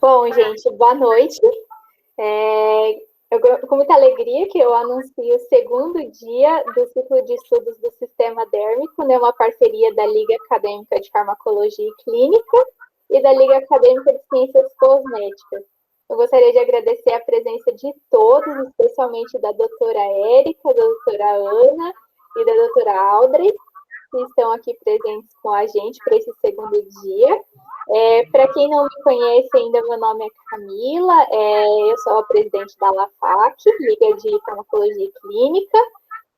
Bom, gente, boa noite. Com muita alegria que eu anuncio o segundo dia do ciclo de estudos do sistema dérmico, né, uma parceria da Liga Acadêmica de Farmacologia e Clínica e da Liga Acadêmica de Ciências Cosméticas. Eu gostaria de agradecer a presença de todos, especialmente da doutora Érica, da doutora Ana e da doutora Audrey, que estão aqui presentes com a gente para esse segundo dia. Para quem não me conhece ainda, meu nome é Camila, eu sou a presidente da LAFAC, Liga de Farmacologia e Clínica,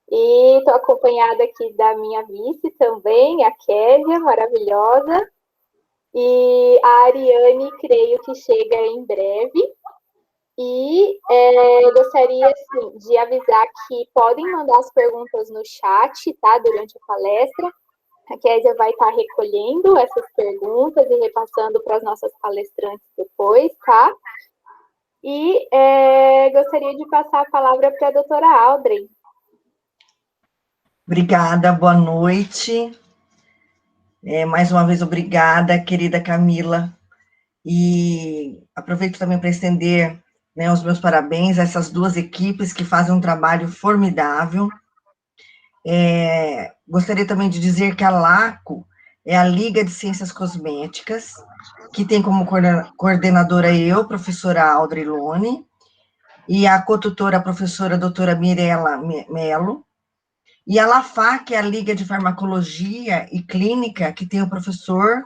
e estou acompanhada aqui da minha vice também, a Késia, maravilhosa, e a Ariane, creio que chega em breve. E eu gostaria assim, de avisar que podem mandar as perguntas no chat, tá? Durante a palestra. A Késia vai estar recolhendo essas perguntas e repassando para as nossas palestrantes depois, tá? E gostaria de passar a palavra para a doutora Audrey. Obrigada, boa noite. Mais uma vez, obrigada, querida Camila. E aproveito também para estender, né, os meus parabéns a essas duas equipes que fazem um trabalho formidável. Gostaria também de dizer que a LACO é a Liga de Ciências Cosméticas, que tem como coordenadora eu, professora Audrey Lone, e a cotutora, a professora doutora Mirela Melo, e a LAFAC é a Liga de Farmacologia e Clínica, que tem o professor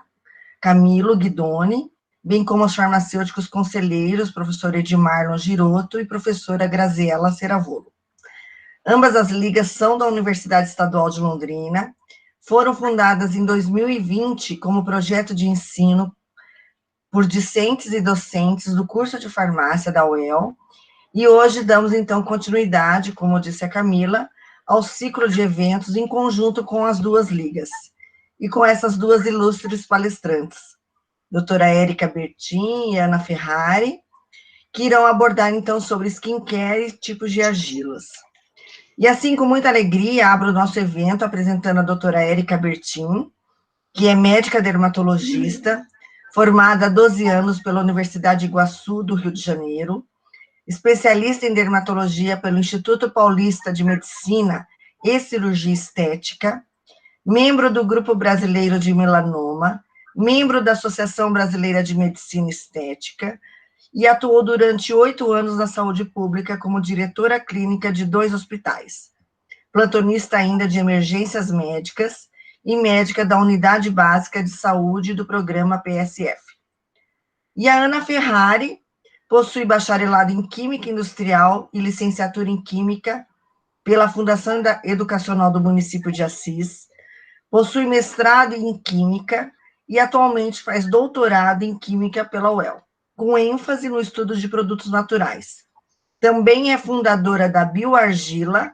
Camilo Guidoni, bem como os farmacêuticos conselheiros, professor Edmarlon Giroto e professora Graziela Ceravolo. Ambas as ligas são da Universidade Estadual de Londrina, foram fundadas em 2020 como projeto de ensino por discentes e docentes do curso de farmácia da UEL, e hoje damos, então, continuidade, como disse a Camila, ao ciclo de eventos em conjunto com as duas ligas, e com essas duas ilustres palestrantes, doutora Érica Bertin e Ana Ferrari, que irão abordar, então, sobre skincare e tipos de argilas. E assim, com muita alegria, abro o nosso evento apresentando a doutora Érica Bertin, que é médica dermatologista, formada há 12 anos pela Universidade de Iguaçu, do Rio de Janeiro, especialista em dermatologia pelo Instituto Paulista de Medicina e Cirurgia Estética, membro do Grupo Brasileiro de Melanoma, membro da Associação Brasileira de Medicina Estética, e atuou durante 8 anos na saúde pública como diretora clínica de 2 hospitais, plantonista ainda de emergências médicas e médica da Unidade Básica de Saúde do programa PSF. E a Ana Ferrari possui bacharelado em Química Industrial e licenciatura em Química pela Fundação Educacional do Município de Assis, possui mestrado em Química e atualmente faz doutorado em Química pela UEL, com ênfase no estudo de produtos naturais. Também é fundadora da Bioargila,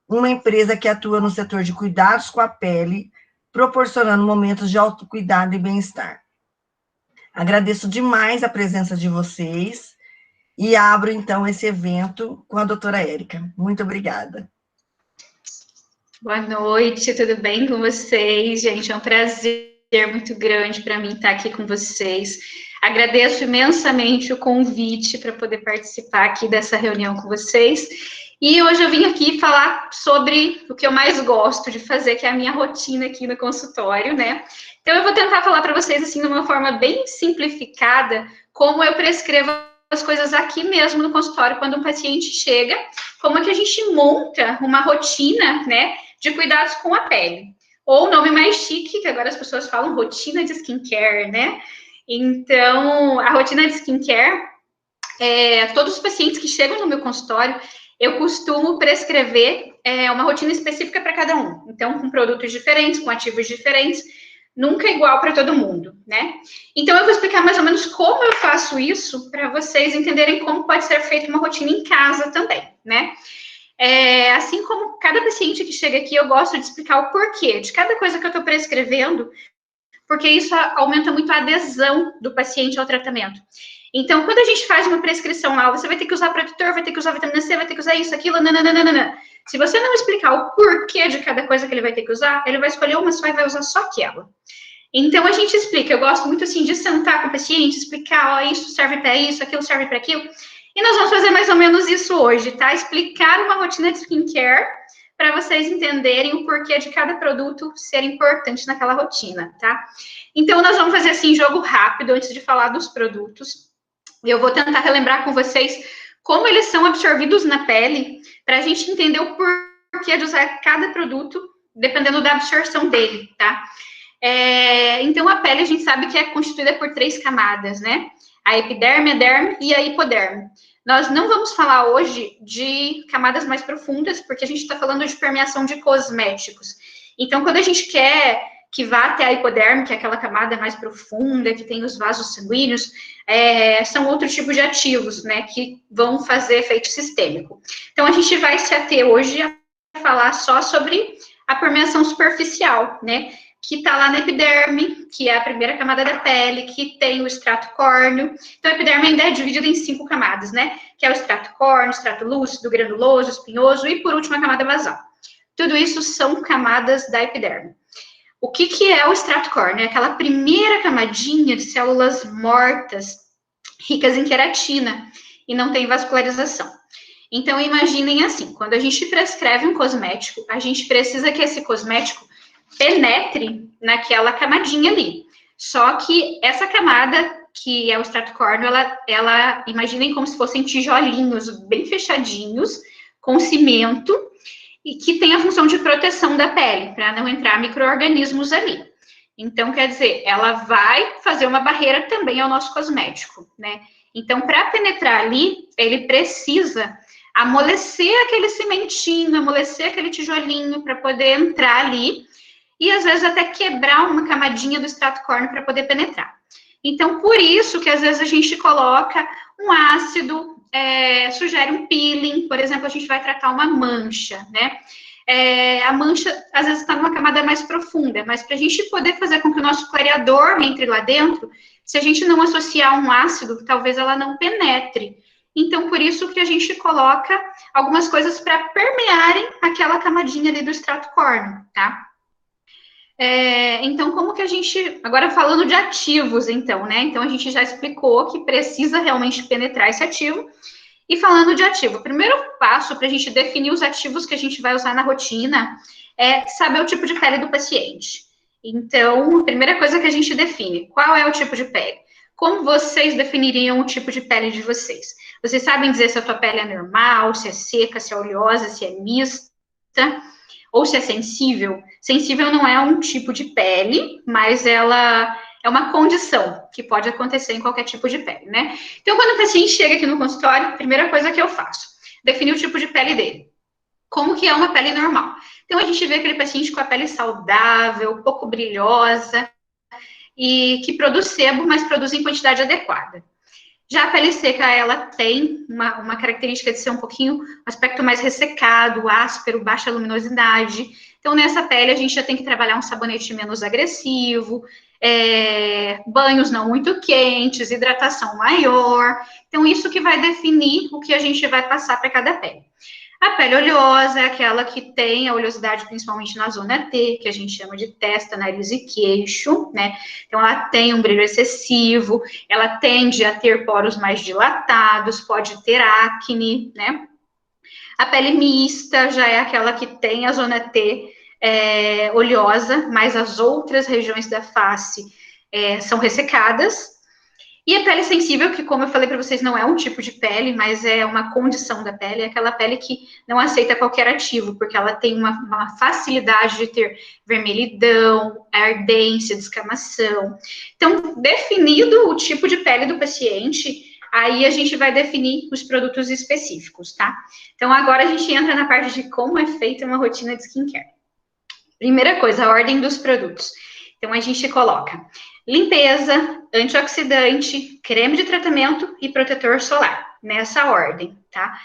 uma empresa que atua no setor de cuidados com a pele, proporcionando momentos de autocuidado e bem-estar. Agradeço demais a presença de vocês e abro, então, esse evento com a doutora Érica. Muito obrigada. Boa noite, tudo bem com vocês? Gente, é um prazer muito grande para mim estar aqui com vocês. Agradeço imensamente o convite para poder participar aqui dessa reunião com vocês. E hoje eu vim aqui falar sobre o que eu mais gosto de fazer, que é a minha rotina aqui no consultório, né? Então, eu vou tentar falar para vocês, assim, de uma forma bem simplificada, como eu prescrevo as coisas aqui mesmo no consultório, quando um paciente chega, como é que a gente monta uma rotina, né, de cuidados com a pele. Ou o nome mais chique, que agora as pessoas falam, rotina de skincare, né? Então, a rotina de skincare, todos os pacientes que chegam no meu consultório, eu costumo prescrever uma rotina específica para cada um. Então, com produtos diferentes, com ativos diferentes, nunca igual para todo mundo, né? Então, eu vou explicar mais ou menos como eu faço isso para vocês entenderem como pode ser feita uma rotina em casa também, né? Assim como cada paciente que chega aqui, eu gosto de explicar o porquê de cada coisa que eu estou prescrevendo, porque isso aumenta muito a adesão do paciente ao tratamento. Então, quando a gente faz uma prescrição lá, você vai ter que usar protetor, vai ter que usar vitamina C, vai ter que usar isso, aquilo, nananana. Se você não explicar o porquê de cada coisa que ele vai ter que usar, ele vai escolher uma só e vai usar só aquela. Então, a gente explica, eu gosto muito, assim, de sentar com o paciente, explicar, ó, isso serve para isso, aquilo serve para aquilo, e nós vamos fazer mais ou menos isso hoje, tá? Explicar uma rotina de skincare para vocês entenderem o porquê de cada produto ser importante naquela rotina, tá? Então, nós vamos fazer, assim, jogo rápido, antes de falar dos produtos. Eu vou tentar relembrar com vocês como eles são absorvidos na pele, para a gente entender o porquê de usar cada produto, dependendo da absorção dele, tá? Então, a pele, a gente sabe que é constituída por 3 camadas, né? A epiderme, a derme e a hipoderme. Nós não vamos falar hoje de camadas mais profundas, porque a gente está falando de permeação de cosméticos. Então, quando a gente quer que vá até a hipoderme, que é aquela camada mais profunda, que tem os vasos sanguíneos, são outros tipos de ativos, né, que vão fazer efeito sistêmico. Então, a gente vai se ater hoje a falar só sobre a permeação superficial, né, que está lá na epiderme, que é a primeira camada da pele, que tem o extrato córneo. Então, a epiderme ainda é dividida em 5 camadas, né? Que é o extrato córneo, extrato lúcido, granuloso, espinhoso e, por último, a camada basal. Tudo isso são camadas da epiderme. O que é o extrato córneo? É aquela primeira camadinha de células mortas, ricas em queratina, e não tem vascularização. Então, imaginem assim, quando a gente prescreve um cosmético, a gente precisa que esse cosmético penetre naquela camadinha ali. Só que essa camada, que é o extrato córneo, ela imaginem como se fossem tijolinhos bem fechadinhos, com cimento, e que tem a função de proteção da pele, para não entrar micro-organismos ali. Então, quer dizer, ela vai fazer uma barreira também ao nosso cosmético, né? Então, para penetrar ali, ele precisa amolecer aquele cimentinho, amolecer aquele tijolinho para poder entrar ali, e às vezes até quebrar uma camadinha do extrato córneo para poder penetrar. Então, por isso que às vezes a gente coloca um ácido, sugere um peeling, por exemplo, a gente vai tratar uma mancha, né? A mancha, às vezes, está numa camada mais profunda, mas para a gente poder fazer com que o nosso clareador entre lá dentro, se a gente não associar um ácido, talvez ela não penetre. Então, por isso que a gente coloca algumas coisas para permearem aquela camadinha ali do extrato córneo, tá? Então, como que a gente... Agora, falando de ativos, então, né? Então, a gente já explicou que precisa realmente penetrar esse ativo. E falando de ativo, o primeiro passo para a gente definir os ativos que a gente vai usar na rotina é saber o tipo de pele do paciente. Então, a primeira coisa que a gente define, qual é o tipo de pele? Como vocês definiriam o tipo de pele de vocês? Vocês sabem dizer se a tua pele é normal, se é seca, se é oleosa, se é mista, ou se é sensível? Sensível não é um tipo de pele, mas ela é uma condição que pode acontecer em qualquer tipo de pele, né? Então, quando o paciente chega aqui no consultório, a primeira coisa que eu faço, definir o tipo de pele dele. Como que é uma pele normal? Então, a gente vê aquele paciente com a pele saudável, pouco brilhosa, e que produz sebo, mas produz em quantidade adequada. Já a pele seca, ela tem uma característica de ser um pouquinho, um aspecto mais ressecado, áspero, baixa luminosidade. Então, nessa pele, a gente já tem que trabalhar um sabonete menos agressivo, banhos não muito quentes, hidratação maior. Então, isso que vai definir o que a gente vai passar para cada pele. A pele oleosa é aquela que tem a oleosidade principalmente na zona T, que a gente chama de testa, nariz e queixo, né? Então, ela tem um brilho excessivo, ela tende a ter poros mais dilatados, pode ter acne, né? A pele mista já é aquela que tem a zona T oleosa, mas as outras regiões da face são ressecadas. E a pele sensível, que como eu falei para vocês, não é um tipo de pele, mas é uma condição da pele, é aquela pele que não aceita qualquer ativo, porque ela tem uma facilidade de ter vermelhidão, ardência, descamação. Então, definido o tipo de pele do paciente, aí a gente vai definir os produtos específicos, tá? Então, agora a gente entra na parte de como é feita uma rotina de skincare. Primeira coisa, a ordem dos produtos. Então, a gente coloca limpeza, antioxidante, creme de tratamento e protetor solar, nessa ordem, tá?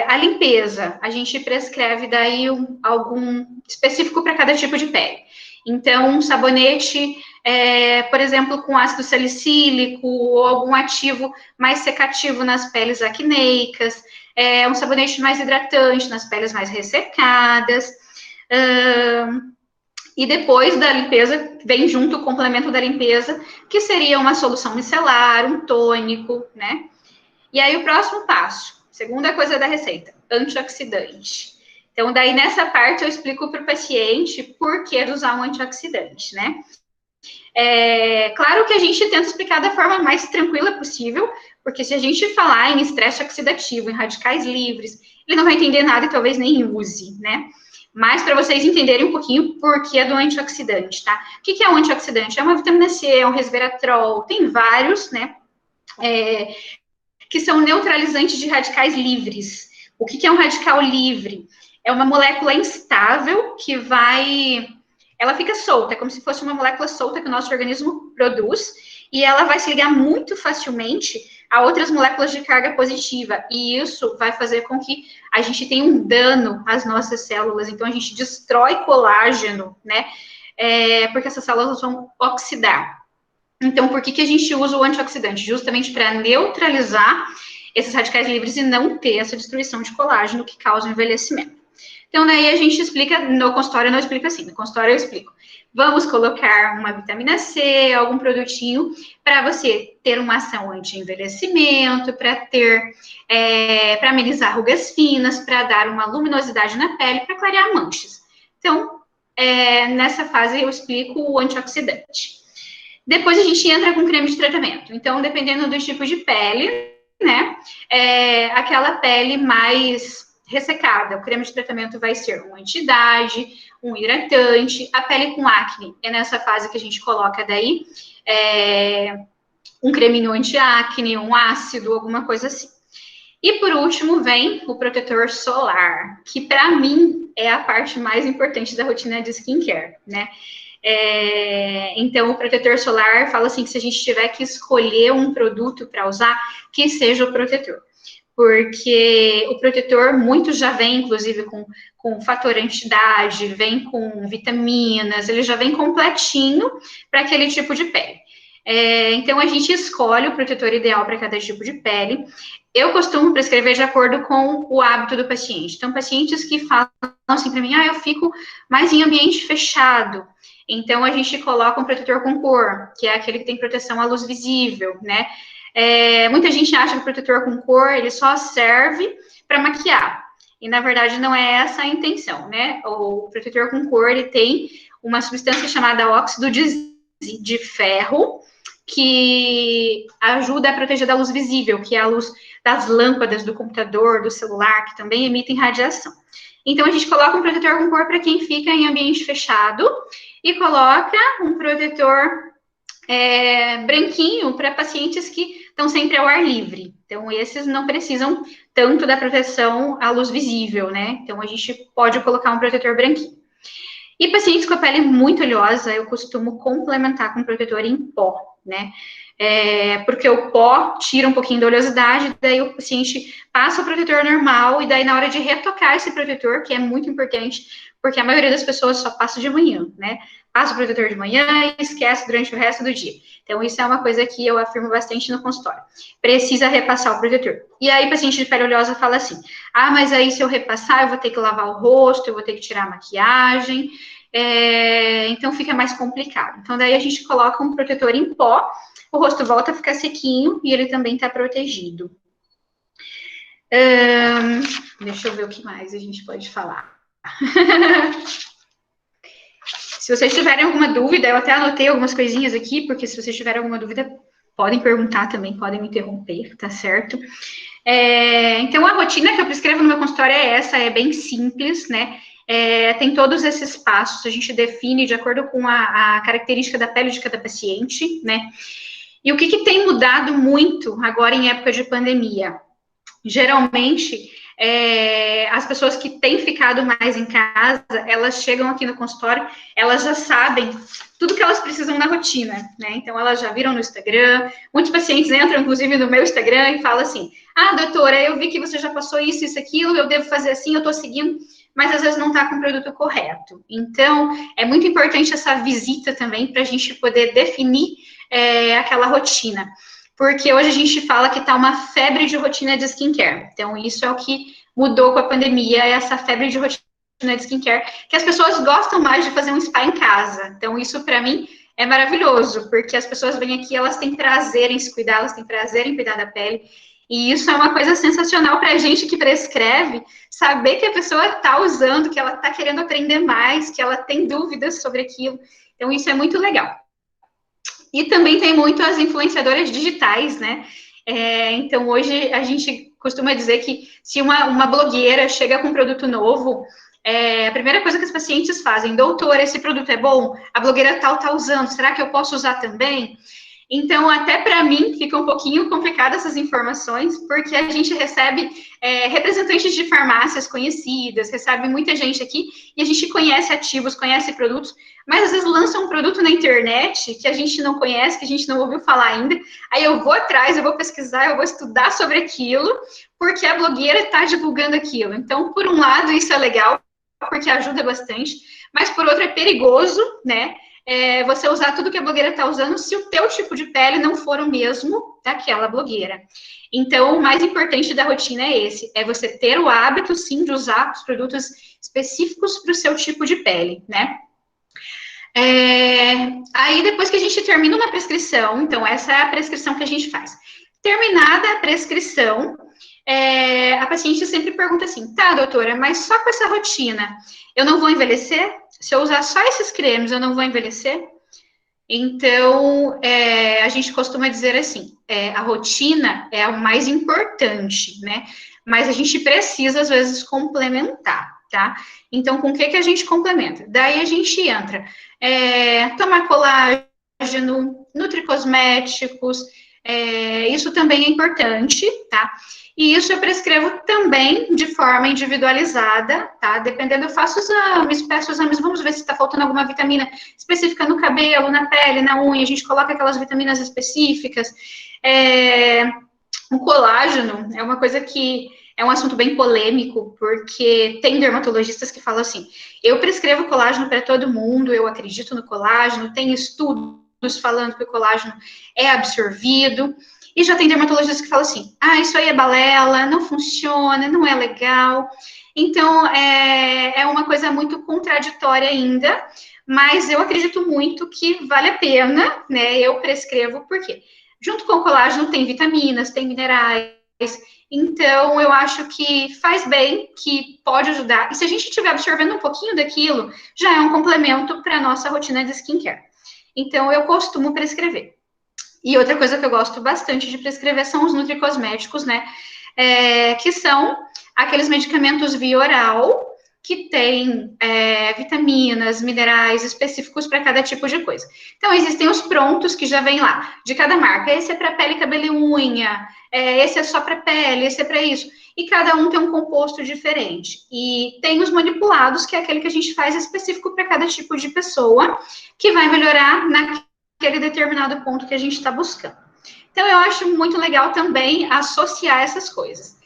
A limpeza, a gente prescreve daí algum específico para cada tipo de pele. Então, um sabonete, por exemplo, com ácido salicílico ou algum ativo mais secativo nas peles acneicas, um sabonete mais hidratante nas peles mais ressecadas, E depois da limpeza, vem junto o complemento da limpeza, que seria uma solução micelar, um tônico, né? E aí o próximo passo, segunda coisa da receita, antioxidante. Então, daí nessa parte eu explico para o paciente por que usar um antioxidante, né? Claro que a gente tenta explicar da forma mais tranquila possível, porque se a gente falar em estresse oxidativo, em radicais livres, ele não vai entender nada e talvez nem use, né? Mas para vocês entenderem um pouquinho por que é do antioxidante, tá? O que é um antioxidante? É uma vitamina C, é um resveratrol, tem vários, né? Que são neutralizantes de radicais livres. O que é um radical livre? É uma molécula instável que ela fica solta, é como se fosse uma molécula solta que o nosso organismo produz, e ela vai se ligar muito facilmente a outras moléculas de carga positiva, e isso vai fazer com que a gente tenha um dano às nossas células, então a gente destrói colágeno, né, porque essas células vão oxidar. Então, por que a gente usa o antioxidante? Justamente para neutralizar esses radicais livres e não ter essa destruição de colágeno que causa o envelhecimento. Então, daí a gente explica, no consultório eu não explico assim, no consultório eu explico. Vamos colocar uma vitamina C, algum produtinho, para você ter uma ação anti-envelhecimento, para amenizar rugas finas, para dar uma luminosidade na pele, para clarear manchas. Então, nessa fase eu explico o antioxidante. Depois a gente entra com creme de tratamento. Então, dependendo do tipo de pele, né, aquela pele mais ressecada, o creme de tratamento vai ser um anti-idade, um hidratante. A pele com acne é nessa fase que a gente coloca daí um creminho anti-acne, um ácido, alguma coisa assim. E por último vem o protetor solar, que para mim é a parte mais importante da rotina de skincare, né? Então, o protetor solar fala assim que se a gente tiver que escolher um produto para usar, que seja o protetor. Porque o protetor, muitos já vem, inclusive, com fator anti-idade, vem com vitaminas, ele já vem completinho para aquele tipo de pele. Então, a gente escolhe o protetor ideal para cada tipo de pele. Eu costumo prescrever de acordo com o hábito do paciente. Então, pacientes que falam assim para mim, eu fico mais em ambiente fechado. Então, a gente coloca um protetor com cor, que é aquele que tem proteção à luz visível, né? Muita gente acha que o protetor com cor, ele só serve para maquiar. E, na verdade, não é essa a intenção, né? O protetor com cor, ele tem uma substância chamada óxido de ferro, que ajuda a proteger da luz visível, que é a luz das lâmpadas do computador, do celular, que também emitem radiação. Então, a gente coloca um protetor com cor para quem fica em ambiente fechado e coloca um protetor branquinho para pacientes que estão sempre ao ar livre. Então, esses não precisam tanto da proteção à luz visível, né? Então, a gente pode colocar um protetor branquinho. E pacientes com a pele muito oleosa, eu costumo complementar com protetor em pó, né? Porque o pó tira um pouquinho da oleosidade, daí o paciente passa o protetor normal, e daí na hora de retocar esse protetor, que é muito importante, porque a maioria das pessoas só passa de manhã, né? Passa o protetor de manhã e esquece durante o resto do dia. Então, isso é uma coisa que eu afirmo bastante no consultório. Precisa repassar o protetor. E aí, paciente de pele oleosa fala assim, mas aí se eu repassar, eu vou ter que lavar o rosto, eu vou ter que tirar a maquiagem, então fica mais complicado. Então, daí a gente coloca um protetor em pó, o rosto volta a ficar sequinho e ele também está protegido. Deixa eu ver o que mais a gente pode falar. Se vocês tiverem alguma dúvida, eu até anotei algumas coisinhas aqui, porque se vocês tiverem alguma dúvida, podem perguntar também, podem me interromper, tá certo? Então, a rotina que eu prescrevo no meu consultório é essa, é bem simples, né? Tem todos esses passos, a gente define de acordo com a característica da pele de cada paciente, né? E o que tem mudado muito agora em época de pandemia? Geralmente, as pessoas que têm ficado mais em casa, elas chegam aqui no consultório, elas já sabem tudo que elas precisam na rotina, né? Então, elas já viram no Instagram, muitos pacientes entram, inclusive, no meu Instagram e falam assim, doutora, eu vi que você já passou isso, aquilo, eu devo fazer assim, eu tô seguindo, mas às vezes não tá com o produto correto. Então, é muito importante essa visita também para a gente poder definir aquela rotina. Porque hoje a gente fala que tá uma febre de rotina de skincare. Então, isso é o que mudou com a pandemia, essa febre de rotina de skincare, que as pessoas gostam mais de fazer um spa em casa. Então, isso para mim é maravilhoso, porque as pessoas vêm aqui, elas têm prazer em se cuidar, elas têm prazer em cuidar da pele, e isso é uma coisa sensacional para a gente que prescreve, saber que a pessoa está usando, que ela está querendo aprender mais, que ela tem dúvidas sobre aquilo. Então, isso é muito legal. E também tem muito as influenciadoras digitais, né? Então, hoje a gente costuma dizer que se uma blogueira chega com um produto novo, a primeira coisa que os pacientes fazem, doutor, esse produto é bom? A blogueira tal está usando, será que eu posso usar também? Então, até para mim, fica um pouquinho complicado essas informações, porque a gente recebe representantes de farmácias conhecidas, recebe muita gente aqui, e a gente conhece ativos, conhece produtos, mas às vezes lança um produto na internet que a gente não conhece, que a gente não ouviu falar ainda, aí eu vou atrás, eu vou pesquisar, eu vou estudar sobre aquilo, porque a blogueira está divulgando aquilo. Então, por um lado, isso é legal, porque ajuda bastante, mas por outro é perigoso, né? Você usar tudo que a blogueira está usando se o teu tipo de pele não for o mesmo daquela blogueira. Então, o mais importante da rotina é esse, é você ter o hábito, sim, de usar os produtos específicos para o seu tipo de pele, né? Aí, depois que a gente termina uma prescrição, então, essa é a prescrição que a gente faz. Terminada a prescrição, a paciente sempre pergunta assim, tá, doutora, mas só com essa rotina, eu não vou envelhecer? Se eu usar só esses cremes, eu não vou envelhecer? Então, a gente costuma dizer assim, a rotina é o mais importante, né? Mas a gente precisa, às vezes, complementar, tá? Então, com o que a gente complementa? Daí a gente entra, tomar colágeno, nutricosméticos, isso também é importante, tá? E isso eu prescrevo também de forma individualizada, tá? Dependendo, eu faço exames, peço exames, vamos ver se está faltando alguma vitamina específica no cabelo, na pele, na unha, a gente coloca aquelas vitaminas específicas. O colágeno é uma coisa que é um assunto bem polêmico, porque tem dermatologistas que falam assim, eu prescrevo colágeno para todo mundo, eu acredito no colágeno, tem estudos falando que o colágeno é absorvido, e já tem dermatologistas que falam assim, isso aí é balela, não funciona, não é legal. Então, é uma coisa muito contraditória ainda, mas eu acredito muito que vale a pena, né? Eu prescrevo, por quê? Junto com o colágeno tem vitaminas, tem minerais, então eu acho que faz bem, que pode ajudar. E se a gente estiver absorvendo um pouquinho daquilo, já é um complemento para a nossa rotina de skincare. Então, eu costumo prescrever. E outra coisa que eu gosto bastante de prescrever são os nutricosméticos, né? Que são aqueles medicamentos via oral que tem vitaminas, minerais específicos para cada tipo de coisa. Então, existem os prontos que já vem lá, de cada marca. Esse é para pele, cabelo e unha, esse é só para pele, esse é para isso. E cada um tem um composto diferente. E tem os manipulados, que é aquele que a gente faz específico para cada tipo de pessoa, que vai melhorar naquele determinado ponto que a gente está buscando. Então, eu acho muito legal também associar essas coisas.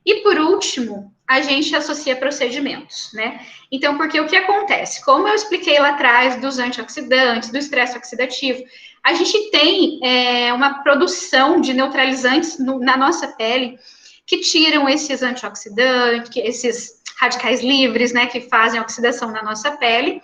E, por último, a gente associa procedimentos, né? Então, porque o que acontece? Como eu expliquei lá atrás dos antioxidantes, do estresse oxidativo, a gente tem uma produção de neutralizantes na nossa pele que tiram esses antioxidantes, esses radicais livres, né, que fazem oxidação na nossa pele,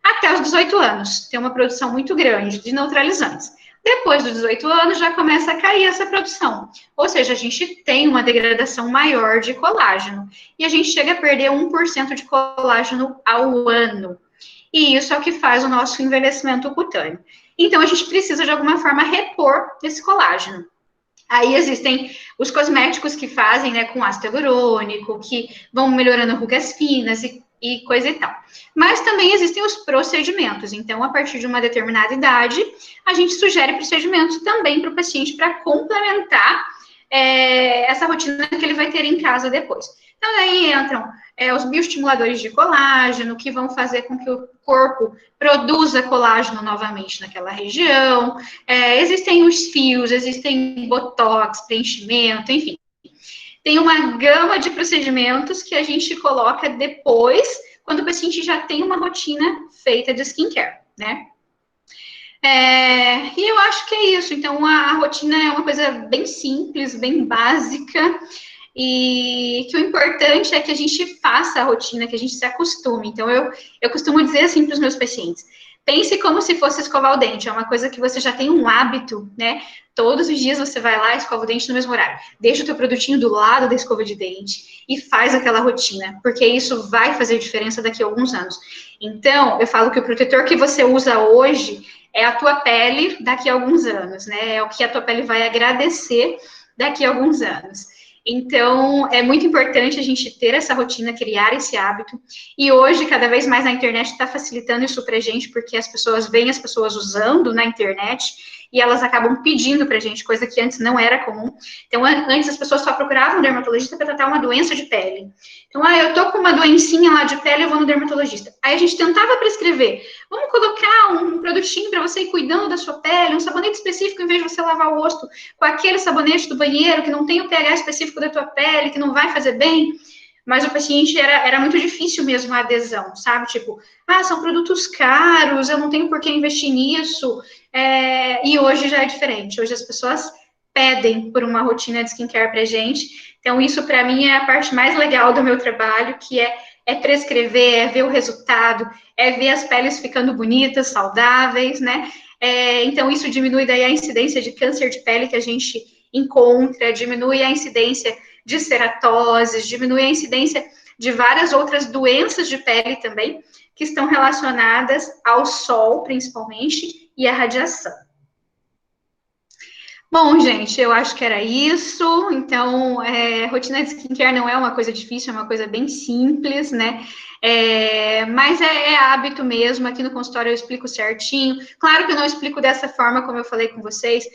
até os 18 anos. Tem uma produção muito grande de neutralizantes. Depois dos 18 anos, já começa a cair essa produção. Ou seja, a gente tem uma degradação maior de colágeno. E a gente chega a perder 1% de colágeno ao ano. E isso é o que faz o nosso envelhecimento cutâneo. Então, a gente precisa, de alguma forma, repor esse colágeno. Aí existem os cosméticos que fazem, né, com ácido hialurônico, que vão melhorando rugas finas e coisa e tal. Mas também existem os procedimentos. Então, a partir de uma determinada idade, a gente sugere procedimentos também para o paciente para complementar essa rotina que ele vai ter em casa depois. Então, aí entram os bioestimuladores de colágeno, que vão fazer com que o corpo produza colágeno novamente naquela região. Existem os fios, existem botox, preenchimento, enfim. Tem uma gama de procedimentos que a gente coloca depois, quando o paciente já tem uma rotina feita de skincare, né? E eu acho que é isso. Então, a rotina é uma coisa bem simples, bem básica. e que o importante é que a gente faça a rotina, que a gente se acostume. Então, eu costumo dizer assim para os meus pacientes, pense como se fosse escovar o dente, é uma coisa que você já tem um hábito, né? Todos os dias você vai lá e escova o dente no mesmo horário. Deixa o teu produtinho do lado da escova de dente e faz aquela rotina, porque isso vai fazer diferença daqui a alguns anos. Então, eu falo que o protetor que você usa hoje é a tua pele daqui a alguns anos, né? É o que a tua pele vai agradecer daqui a alguns anos. Então, é muito importante a gente ter essa rotina, criar esse hábito. E hoje, cada vez mais, a internet está facilitando isso para a gente, porque as pessoas veem as pessoas usando na internet e elas acabam pedindo para a gente, coisa que antes não era comum. Então, antes as pessoas só procuravam um dermatologista para tratar uma doença de pele. Então, eu tô com uma doencinha lá de pele, eu vou no dermatologista. Aí a gente tentava prescrever, vamos colocar um produtinho para você ir cuidando da sua pele, um sabonete específico, em vez de você lavar o rosto com aquele sabonete do banheiro, que não tem o pH específico da tua pele, que não vai fazer bem. Mas o paciente era muito difícil mesmo a adesão, sabe? Tipo, são produtos caros, eu não tenho por que investir nisso. E hoje já é diferente. Hoje as pessoas pedem por uma rotina de skincare pra gente. Então, isso para mim é a parte mais legal do meu trabalho, que é prescrever, é ver o resultado, é ver as peles ficando bonitas, saudáveis, né? Então, isso diminui daí a incidência de câncer de pele que a gente encontra, diminui a incidência de ceratoses, diminui a incidência de várias outras doenças de pele também, que estão relacionadas ao sol, principalmente, e à radiação. Bom, gente, eu acho que era isso. Então, rotina de skincare não é uma coisa difícil, é uma coisa bem simples, né? Mas é hábito mesmo. Aqui no consultório eu explico certinho. Claro que eu não explico dessa forma, como eu falei com vocês,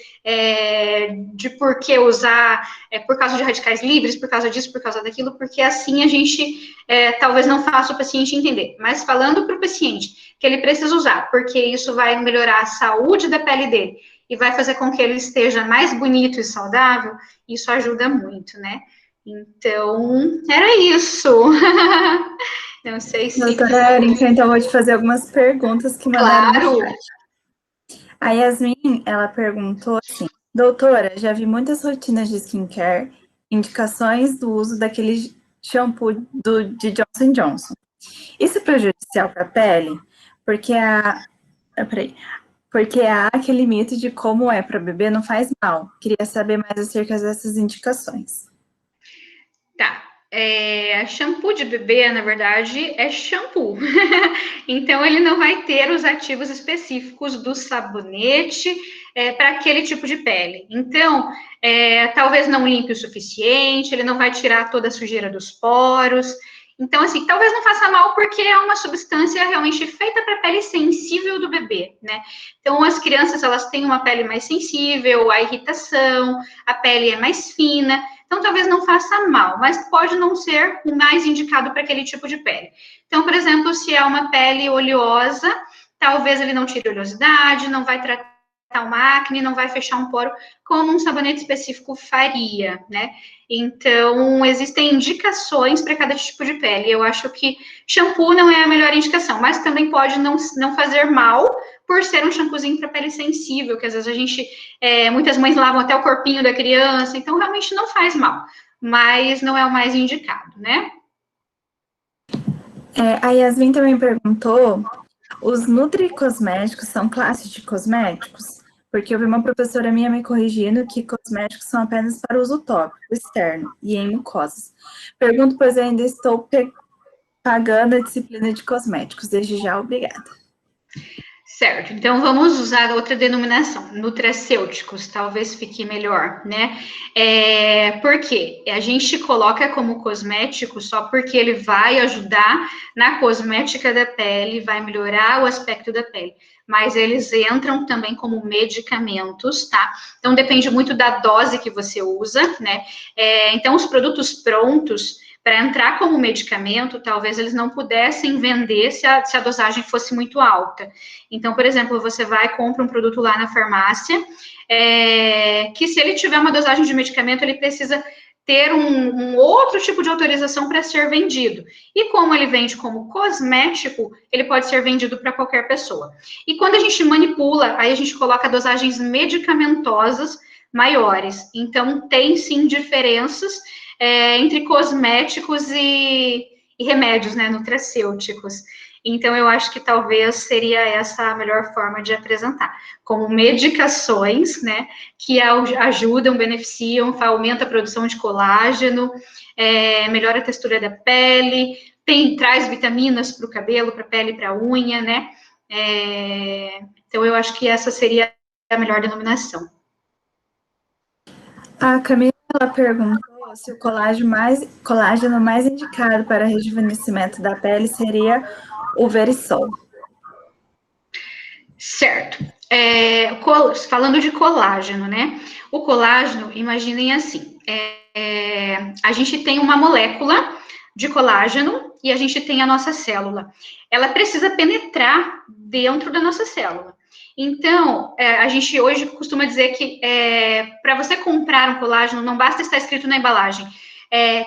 de por que usar, por causa de radicais livres, por causa disso, por causa daquilo, porque assim a gente talvez não faça o paciente entender. Mas falando para o paciente que ele precisa usar, porque isso vai melhorar a saúde da pele dele, e vai fazer com que ele esteja mais bonito e saudável, isso ajuda muito, né? Então, era isso. Não sei se... Doutora Erinka, então eu vou te fazer algumas perguntas que mandaram no chat. A Yasmin, ela perguntou assim, doutora, já vi muitas rotinas de skincare, indicações do uso daquele shampoo de Johnson & Johnson. Isso é prejudicial para a pele? Porque há aquele mito de como é para bebê não faz mal. Queria saber mais acerca dessas indicações. Tá. Shampoo de bebê, na verdade, é shampoo. Então, ele não vai ter os ativos específicos do sabonete para aquele tipo de pele. Então, talvez não limpe o suficiente, ele não vai tirar toda a sujeira dos poros. Então, assim, talvez não faça mal porque é uma substância realmente feita para a pele sensível do bebê, né? Então, as crianças, elas têm uma pele mais sensível à irritação, a pele é mais fina, então talvez não faça mal, mas pode não ser o mais indicado para aquele tipo de pele. Então, por exemplo, se é uma pele oleosa, talvez ele não tire oleosidade, não vai tratar uma acne, não vai fechar um poro, como um sabonete específico faria, né? Então, existem indicações para cada tipo de pele. Eu acho que shampoo não é a melhor indicação, mas também pode não fazer mal por ser um shampoozinho para pele sensível, que às vezes a gente, muitas mães lavam até o corpinho da criança, então realmente não faz mal, mas não é o mais indicado, né? A Yasmin também perguntou, os nutricosméticos são classe de cosméticos? Porque eu vi uma professora minha me corrigindo que cosméticos são apenas para uso tópico, externo e em mucosas. Pergunto, pois eu ainda estou pagando a disciplina de cosméticos. Desde já, obrigada. Certo, então vamos usar outra denominação, nutracêuticos, talvez fique melhor, né? Por quê? A gente coloca como cosmético só porque ele vai ajudar na cosmética da pele, vai melhorar o aspecto da pele, mas eles entram também como medicamentos, tá? Então depende muito da dose que você usa, né? Então os produtos prontos, para entrar como medicamento, talvez eles não pudessem vender se a dosagem fosse muito alta. Então, por exemplo, você vai e compra um produto lá na farmácia, que se ele tiver uma dosagem de medicamento, ele precisa ter um outro tipo de autorização para ser vendido. E como ele vende como cosmético, ele pode ser vendido para qualquer pessoa. E quando a gente manipula, aí a gente coloca dosagens medicamentosas maiores. Então, tem sim diferenças entre cosméticos e remédios, né, nutracêuticos. Então, eu acho que talvez seria essa a melhor forma de apresentar, como medicações, né, que ajudam, beneficiam, aumenta a produção de colágeno, melhora a textura da pele, traz vitaminas para o cabelo, para a pele, para a unha, né? Então, eu acho que essa seria a melhor denominação. A Camila, ela perguntou se o colágeno mais indicado para rejuvenescimento da pele seria o Verisol. Certo. Falando de colágeno, né? O colágeno, imaginem assim, a gente tem uma molécula de colágeno e a gente tem a nossa célula. Ela precisa penetrar dentro da nossa célula. Então, a gente hoje costuma dizer que para você comprar um colágeno, não basta estar escrito na embalagem,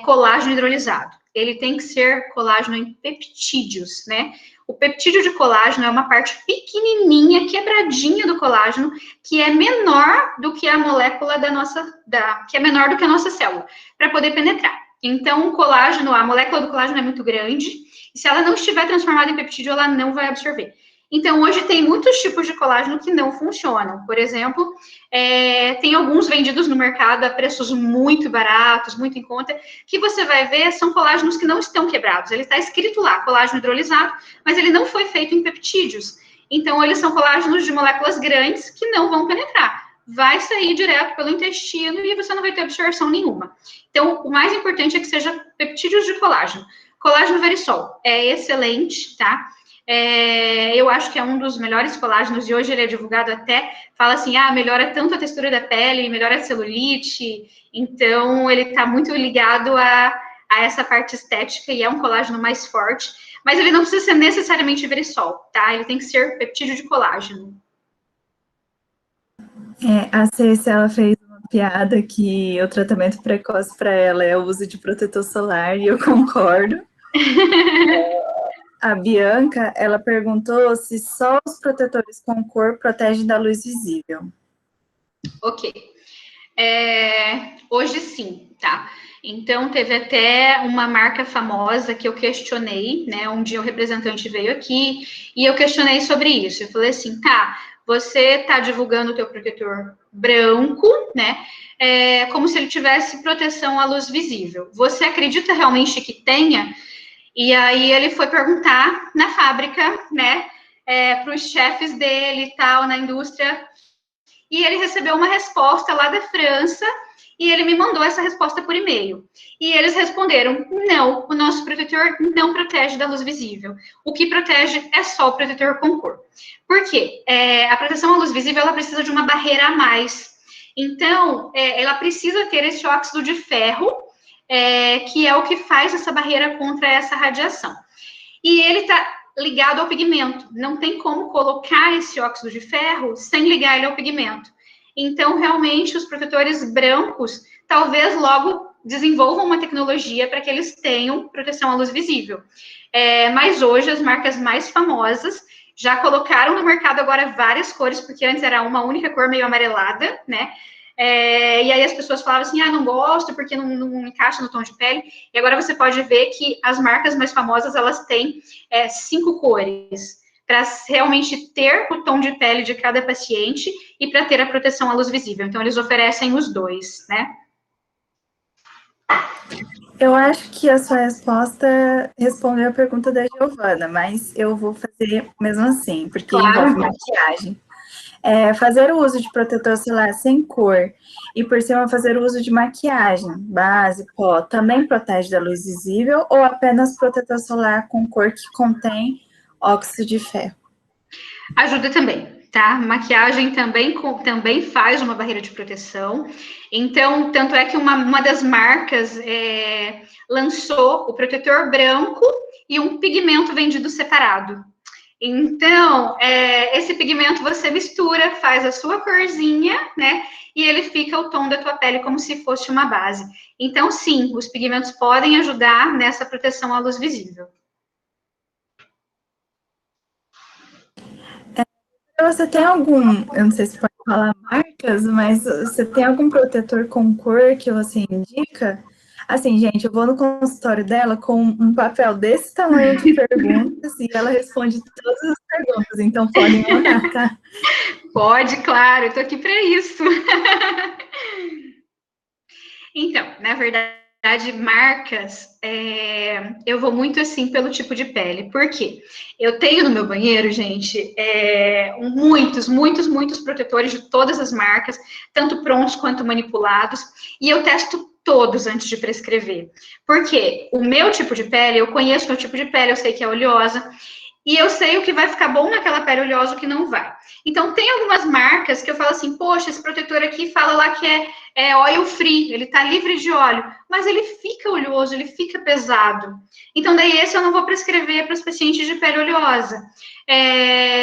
colágeno hidrolisado. Ele tem que ser colágeno em peptídeos, né? O peptídeo de colágeno é uma parte pequenininha, quebradinha do colágeno, que é menor do que a molécula que é menor do que a nossa célula, para poder penetrar. Então, o colágeno, a molécula do colágeno é muito grande, e se ela não estiver transformada em peptídeo, ela não vai absorver. Então, hoje tem muitos tipos de colágeno que não funcionam. Por exemplo, tem alguns vendidos no mercado a preços muito baratos, muito em conta, que você vai ver são colágenos que não estão quebrados. Ele está escrito lá, colágeno hidrolisado, mas ele não foi feito em peptídeos. Então, eles são colágenos de moléculas grandes que não vão penetrar. Vai sair direto pelo intestino e você não vai ter absorção nenhuma. Então, o mais importante é que seja peptídeos de colágeno. Colágeno Verisol é excelente, tá? Eu acho que é um dos melhores colágenos, e hoje ele é divulgado até, fala assim, melhora tanto a textura da pele, melhora a celulite, então ele está muito ligado a essa parte estética, e é um colágeno mais forte, mas ele não precisa ser necessariamente Verisol, tá? Ele tem que ser peptídeo de colágeno. A Ceci, ela fez uma piada que o tratamento precoce para ela é o uso de protetor solar, e eu concordo. A Bianca, ela perguntou se só os protetores com cor protegem da luz visível. Ok. Hoje sim, tá? Então, teve até uma marca famosa que eu questionei, né? Um dia o representante veio aqui e eu questionei sobre isso. Eu falei assim, tá, você tá divulgando o teu protetor branco, né? Como se ele tivesse proteção à luz visível. Você acredita realmente que tenha? E aí ele foi perguntar na fábrica, né, para os chefes dele e tal, na indústria, e ele recebeu uma resposta lá da França, e ele me mandou essa resposta por e-mail. E eles responderam, não, o nosso protetor não protege da luz visível. O que protege é só o protetor com cor. Por quê? A proteção à luz visível, ela precisa de uma barreira a mais. Então, ela precisa ter esse óxido de ferro, que é o que faz essa barreira contra essa radiação. E ele está ligado ao pigmento. Não tem como colocar esse óxido de ferro sem ligar ele ao pigmento. Então, realmente, os protetores brancos talvez logo desenvolvam uma tecnologia para que eles tenham proteção à luz visível. Mas hoje, as marcas mais famosas já colocaram no mercado agora várias cores, porque antes era uma única cor meio amarelada, né? E aí as pessoas falavam assim, não gosto porque não encaixa no tom de pele. E agora você pode ver que as marcas mais famosas, elas têm 5 cores, para realmente ter o tom de pele de cada paciente e para ter a proteção à luz visível. Então, eles oferecem os dois, né? Eu acho que a sua resposta respondeu a pergunta da Giovana, mas eu vou fazer mesmo assim, porque envolve maquiagem. Fazer o uso de protetor solar sem cor e, por cima, fazer o uso de maquiagem, base, pó, também protege da luz visível ou apenas protetor solar com cor que contém óxido de ferro? Ajuda também, tá? Maquiagem também faz uma barreira de proteção. Então, tanto é que uma das marcas lançou o protetor branco e um pigmento vendido separado. Então, esse pigmento você mistura, faz a sua corzinha, né? E ele fica o tom da tua pele como se fosse uma base. Então, sim, os pigmentos podem ajudar nessa proteção à luz visível. Você tem algum, eu não sei se pode falar marcas, mas você tem algum protetor com cor que você indica? Assim, gente, eu vou no consultório dela com um papel desse tamanho de perguntas e ela responde todas as perguntas, então podem mandar, tá? Pode, claro, eu tô aqui para isso. Então, na verdade, marcas, eu vou muito assim pelo tipo de pele. Por quê? Eu tenho no meu banheiro, gente, muitos protetores de todas as marcas, tanto prontos quanto manipulados, e eu testo todos antes de prescrever. Porque o meu tipo de pele, eu conheço o meu tipo de pele, eu sei que é oleosa, e eu sei o que vai ficar bom naquela pele oleosa e o que não vai. Então, tem algumas marcas que eu falo assim, poxa, esse protetor aqui fala lá que é oil free, ele tá livre de óleo, mas ele fica oleoso, ele fica pesado. Então, daí esse eu não vou prescrever para os pacientes de pele oleosa.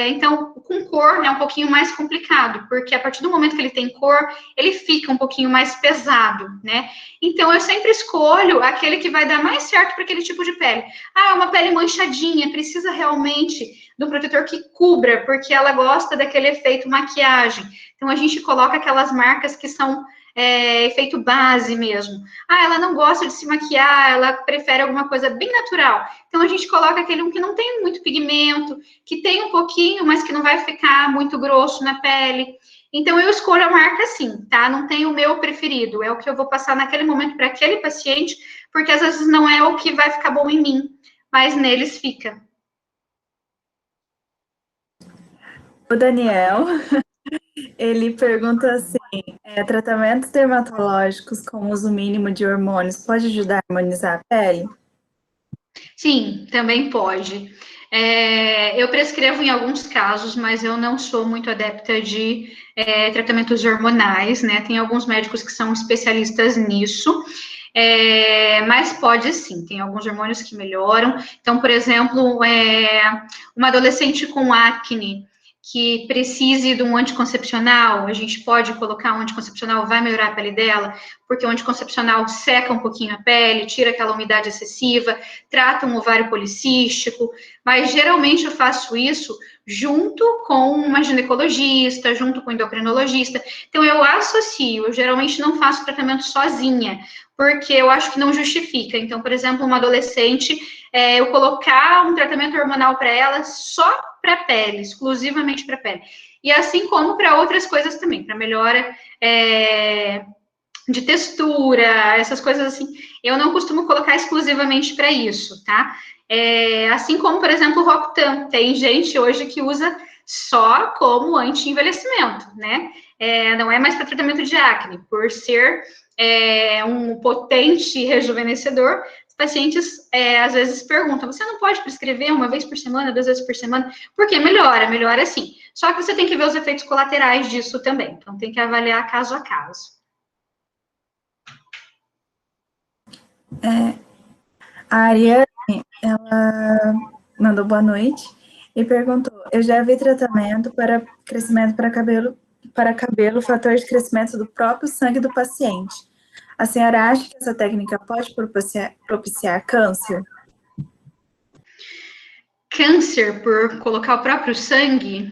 Então, com cor é um pouquinho mais complicado, porque a partir do momento que ele tem cor, ele fica um pouquinho mais pesado, né? Então, eu sempre escolho aquele que vai dar mais certo para aquele tipo de pele. Ah, é uma pele manchadinha, precisa realmente do protetor que cubra, porque ela gosta daquele efeito maquiagem. Então, a gente coloca aquelas marcas que são efeito base mesmo. Ah, ela não gosta de se maquiar, ela prefere alguma coisa bem natural. Então, a gente coloca aquele que não tem muito pigmento, que tem um pouquinho, mas que não vai ficar muito grosso na pele. Então, eu escolho a marca assim, tá? Não tem o meu preferido, é o que eu vou passar naquele momento para aquele paciente, porque às vezes não é o que vai ficar bom em mim, mas neles fica. O Daniel, ele pergunta assim, tratamentos dermatológicos com uso mínimo de hormônios pode ajudar a harmonizar a pele? Sim, também pode. Eu prescrevo em alguns casos, mas eu não sou muito adepta de tratamentos hormonais, né? Tem alguns médicos que são especialistas nisso, mas pode sim, tem alguns hormônios que melhoram. Então, por exemplo, uma adolescente com acne que precise de um anticoncepcional, a gente pode colocar um anticoncepcional, vai melhorar a pele dela, porque o anticoncepcional seca um pouquinho a pele, tira aquela umidade excessiva, trata um ovário policístico, mas geralmente eu faço isso junto com uma ginecologista, junto com um endocrinologista. Então eu associo, eu geralmente não faço tratamento sozinha, porque eu acho que não justifica. Então, por exemplo, uma adolescente, eu colocar um tratamento hormonal para ela só para pele, exclusivamente para pele. E assim como para outras coisas também, para melhora de textura, essas coisas assim, eu não costumo colocar exclusivamente para isso, tá? Assim como, por exemplo, o Roacutan. Tem gente hoje que usa só como anti-envelhecimento, né? Não é mais para tratamento de acne, por ser um potente rejuvenescedor. Os pacientes às vezes perguntam: você não pode prescrever uma vez por semana, 2 vezes por semana? Porque melhora sim. Só que você tem que ver os efeitos colaterais disso também. Então tem que avaliar caso a caso. A Ariane, ela mandou boa noite e perguntou: eu já vi tratamento para crescimento para cabelo, fator de crescimento do próprio sangue do paciente. A senhora acha que essa técnica pode propiciar câncer? Câncer por colocar o próprio sangue,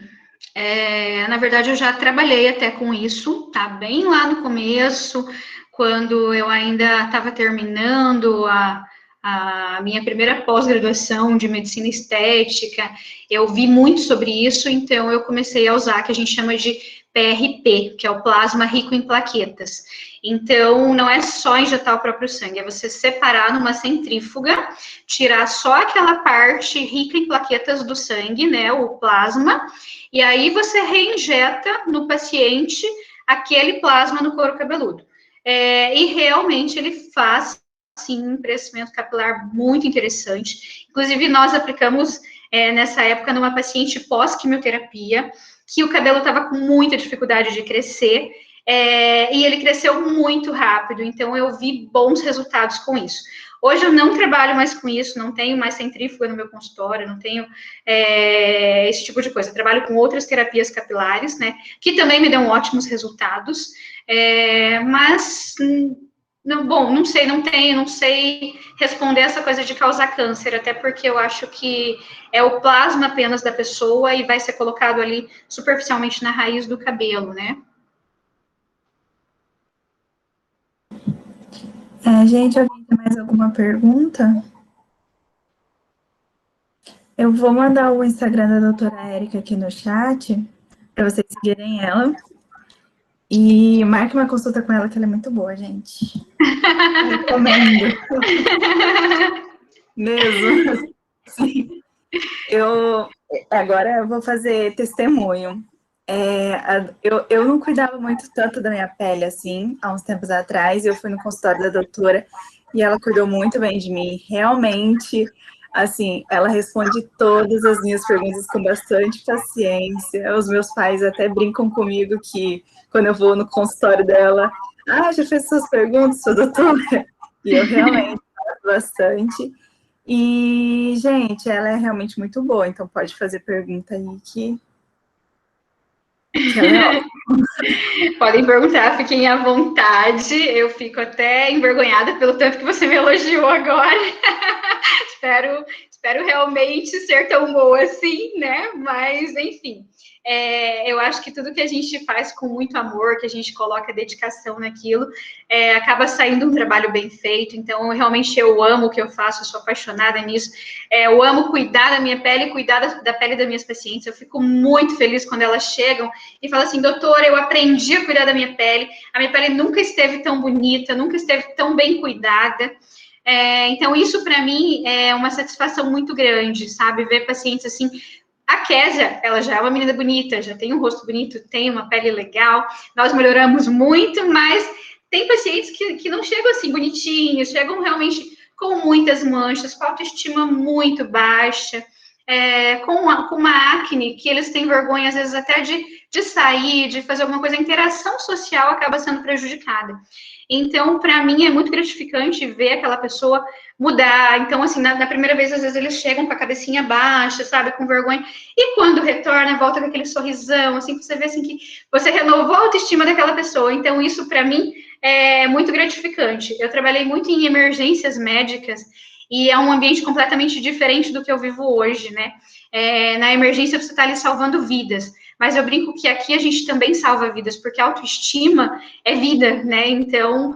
na verdade eu já trabalhei até com isso, tá? Bem lá no começo, quando eu ainda estava terminando a minha primeira pós-graduação de medicina estética, eu vi muito sobre isso, então eu comecei a usar, que a gente chama de PRP, que é o plasma rico em plaquetas. Então, não é só injetar o próprio sangue, é você separar numa centrífuga, tirar só aquela parte rica em plaquetas do sangue, né, o plasma, e aí você reinjeta no paciente aquele plasma no couro cabeludo. E realmente ele faz, sim, um crescimento capilar muito interessante. Inclusive, nós aplicamos nessa época numa paciente pós-quimioterapia, que o cabelo estava com muita dificuldade de crescer, e ele cresceu muito rápido, então eu vi bons resultados com isso. Hoje eu não trabalho mais com isso, não tenho mais centrífuga no meu consultório, não tenho esse tipo de coisa. Eu trabalho com outras terapias capilares, né, que também me dão ótimos resultados, mas não sei, não sei responder essa coisa de causar câncer, até porque eu acho que é o plasma apenas da pessoa e vai ser colocado ali superficialmente na raiz do cabelo, né? Gente, alguém tem mais alguma pergunta? Eu vou mandar o Instagram da doutora Érica aqui no chat, para vocês seguirem ela. E marque uma consulta com ela, que ela é muito boa, gente. Eu recomendo. Mesmo. Sim. Agora eu vou fazer testemunho. Eu não cuidava muito tanto da minha pele, assim, há uns tempos atrás. Eu fui no consultório da doutora e ela cuidou muito bem de mim. Realmente, assim, ela responde todas as minhas perguntas com bastante paciência. Os meus pais até brincam comigo que quando eu vou no consultório dela, já fez suas perguntas, sua doutora? E eu realmente faço bastante. E, gente, ela é realmente muito boa, então pode fazer pergunta aí que ela é ótima. Podem perguntar, fiquem à vontade. Eu fico até envergonhada pelo tanto que você me elogiou agora. espero realmente ser tão boa assim, né? Mas, enfim, eu acho que tudo que a gente faz com muito amor, que a gente coloca dedicação naquilo, acaba saindo um trabalho bem feito. Então, realmente, eu amo o que eu faço, eu sou apaixonada nisso. Eu amo cuidar da minha pele, cuidar da pele das minhas pacientes. Eu fico muito feliz quando elas chegam e falam assim, doutora, eu aprendi a cuidar da minha pele. A minha pele nunca esteve tão bonita, nunca esteve tão bem cuidada. Então, isso para mim é uma satisfação muito grande, sabe? Ver pacientes assim. A Késia, ela já é uma menina bonita, já tem um rosto bonito, tem uma pele legal. Nós melhoramos muito, mas tem pacientes que não chegam assim bonitinhos, chegam realmente com muitas manchas, com autoestima muito baixa, com uma acne que eles têm vergonha, às vezes, até de sair, de fazer alguma coisa. A interação social acaba sendo prejudicada. Então, para mim, é muito gratificante ver aquela pessoa mudar. Então, assim, na primeira vez, às vezes, eles chegam com a cabecinha baixa, sabe, com vergonha. E quando retorna, volta com aquele sorrisão, assim, você vê assim, que você renovou a autoestima daquela pessoa. Então, isso, para mim, é muito gratificante. Eu trabalhei muito em emergências médicas e é um ambiente completamente diferente do que eu vivo hoje, né? Na emergência, você está ali salvando vidas. Mas eu brinco que aqui a gente também salva vidas, porque a autoestima é vida, né? Então,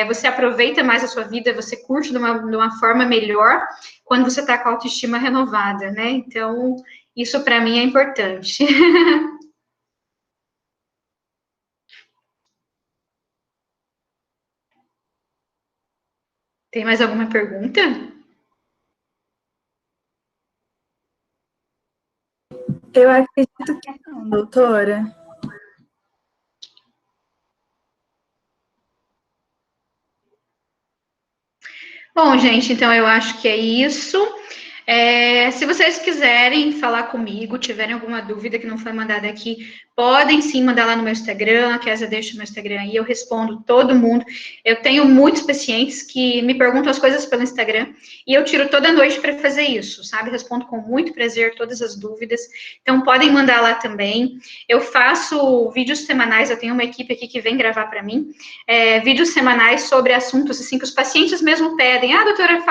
você aproveita mais a sua vida, você curte de uma forma melhor quando você está com a autoestima renovada, né? Então, isso para mim é importante. Tem mais alguma pergunta? Eu acredito que não, doutora. Bom, gente, então eu acho que é isso. Se vocês quiserem falar comigo, tiverem alguma dúvida que não foi mandada aqui, podem sim mandar lá no meu Instagram, a Kézia deixa o meu Instagram aí, eu respondo todo mundo. Eu tenho muitos pacientes que me perguntam as coisas pelo Instagram e eu tiro toda noite para fazer isso, sabe? Respondo com muito prazer todas as dúvidas. Então, podem mandar lá também. Eu faço vídeos semanais, eu tenho uma equipe aqui que vem gravar para mim, vídeos semanais sobre assuntos assim que os pacientes mesmo pedem. Doutora,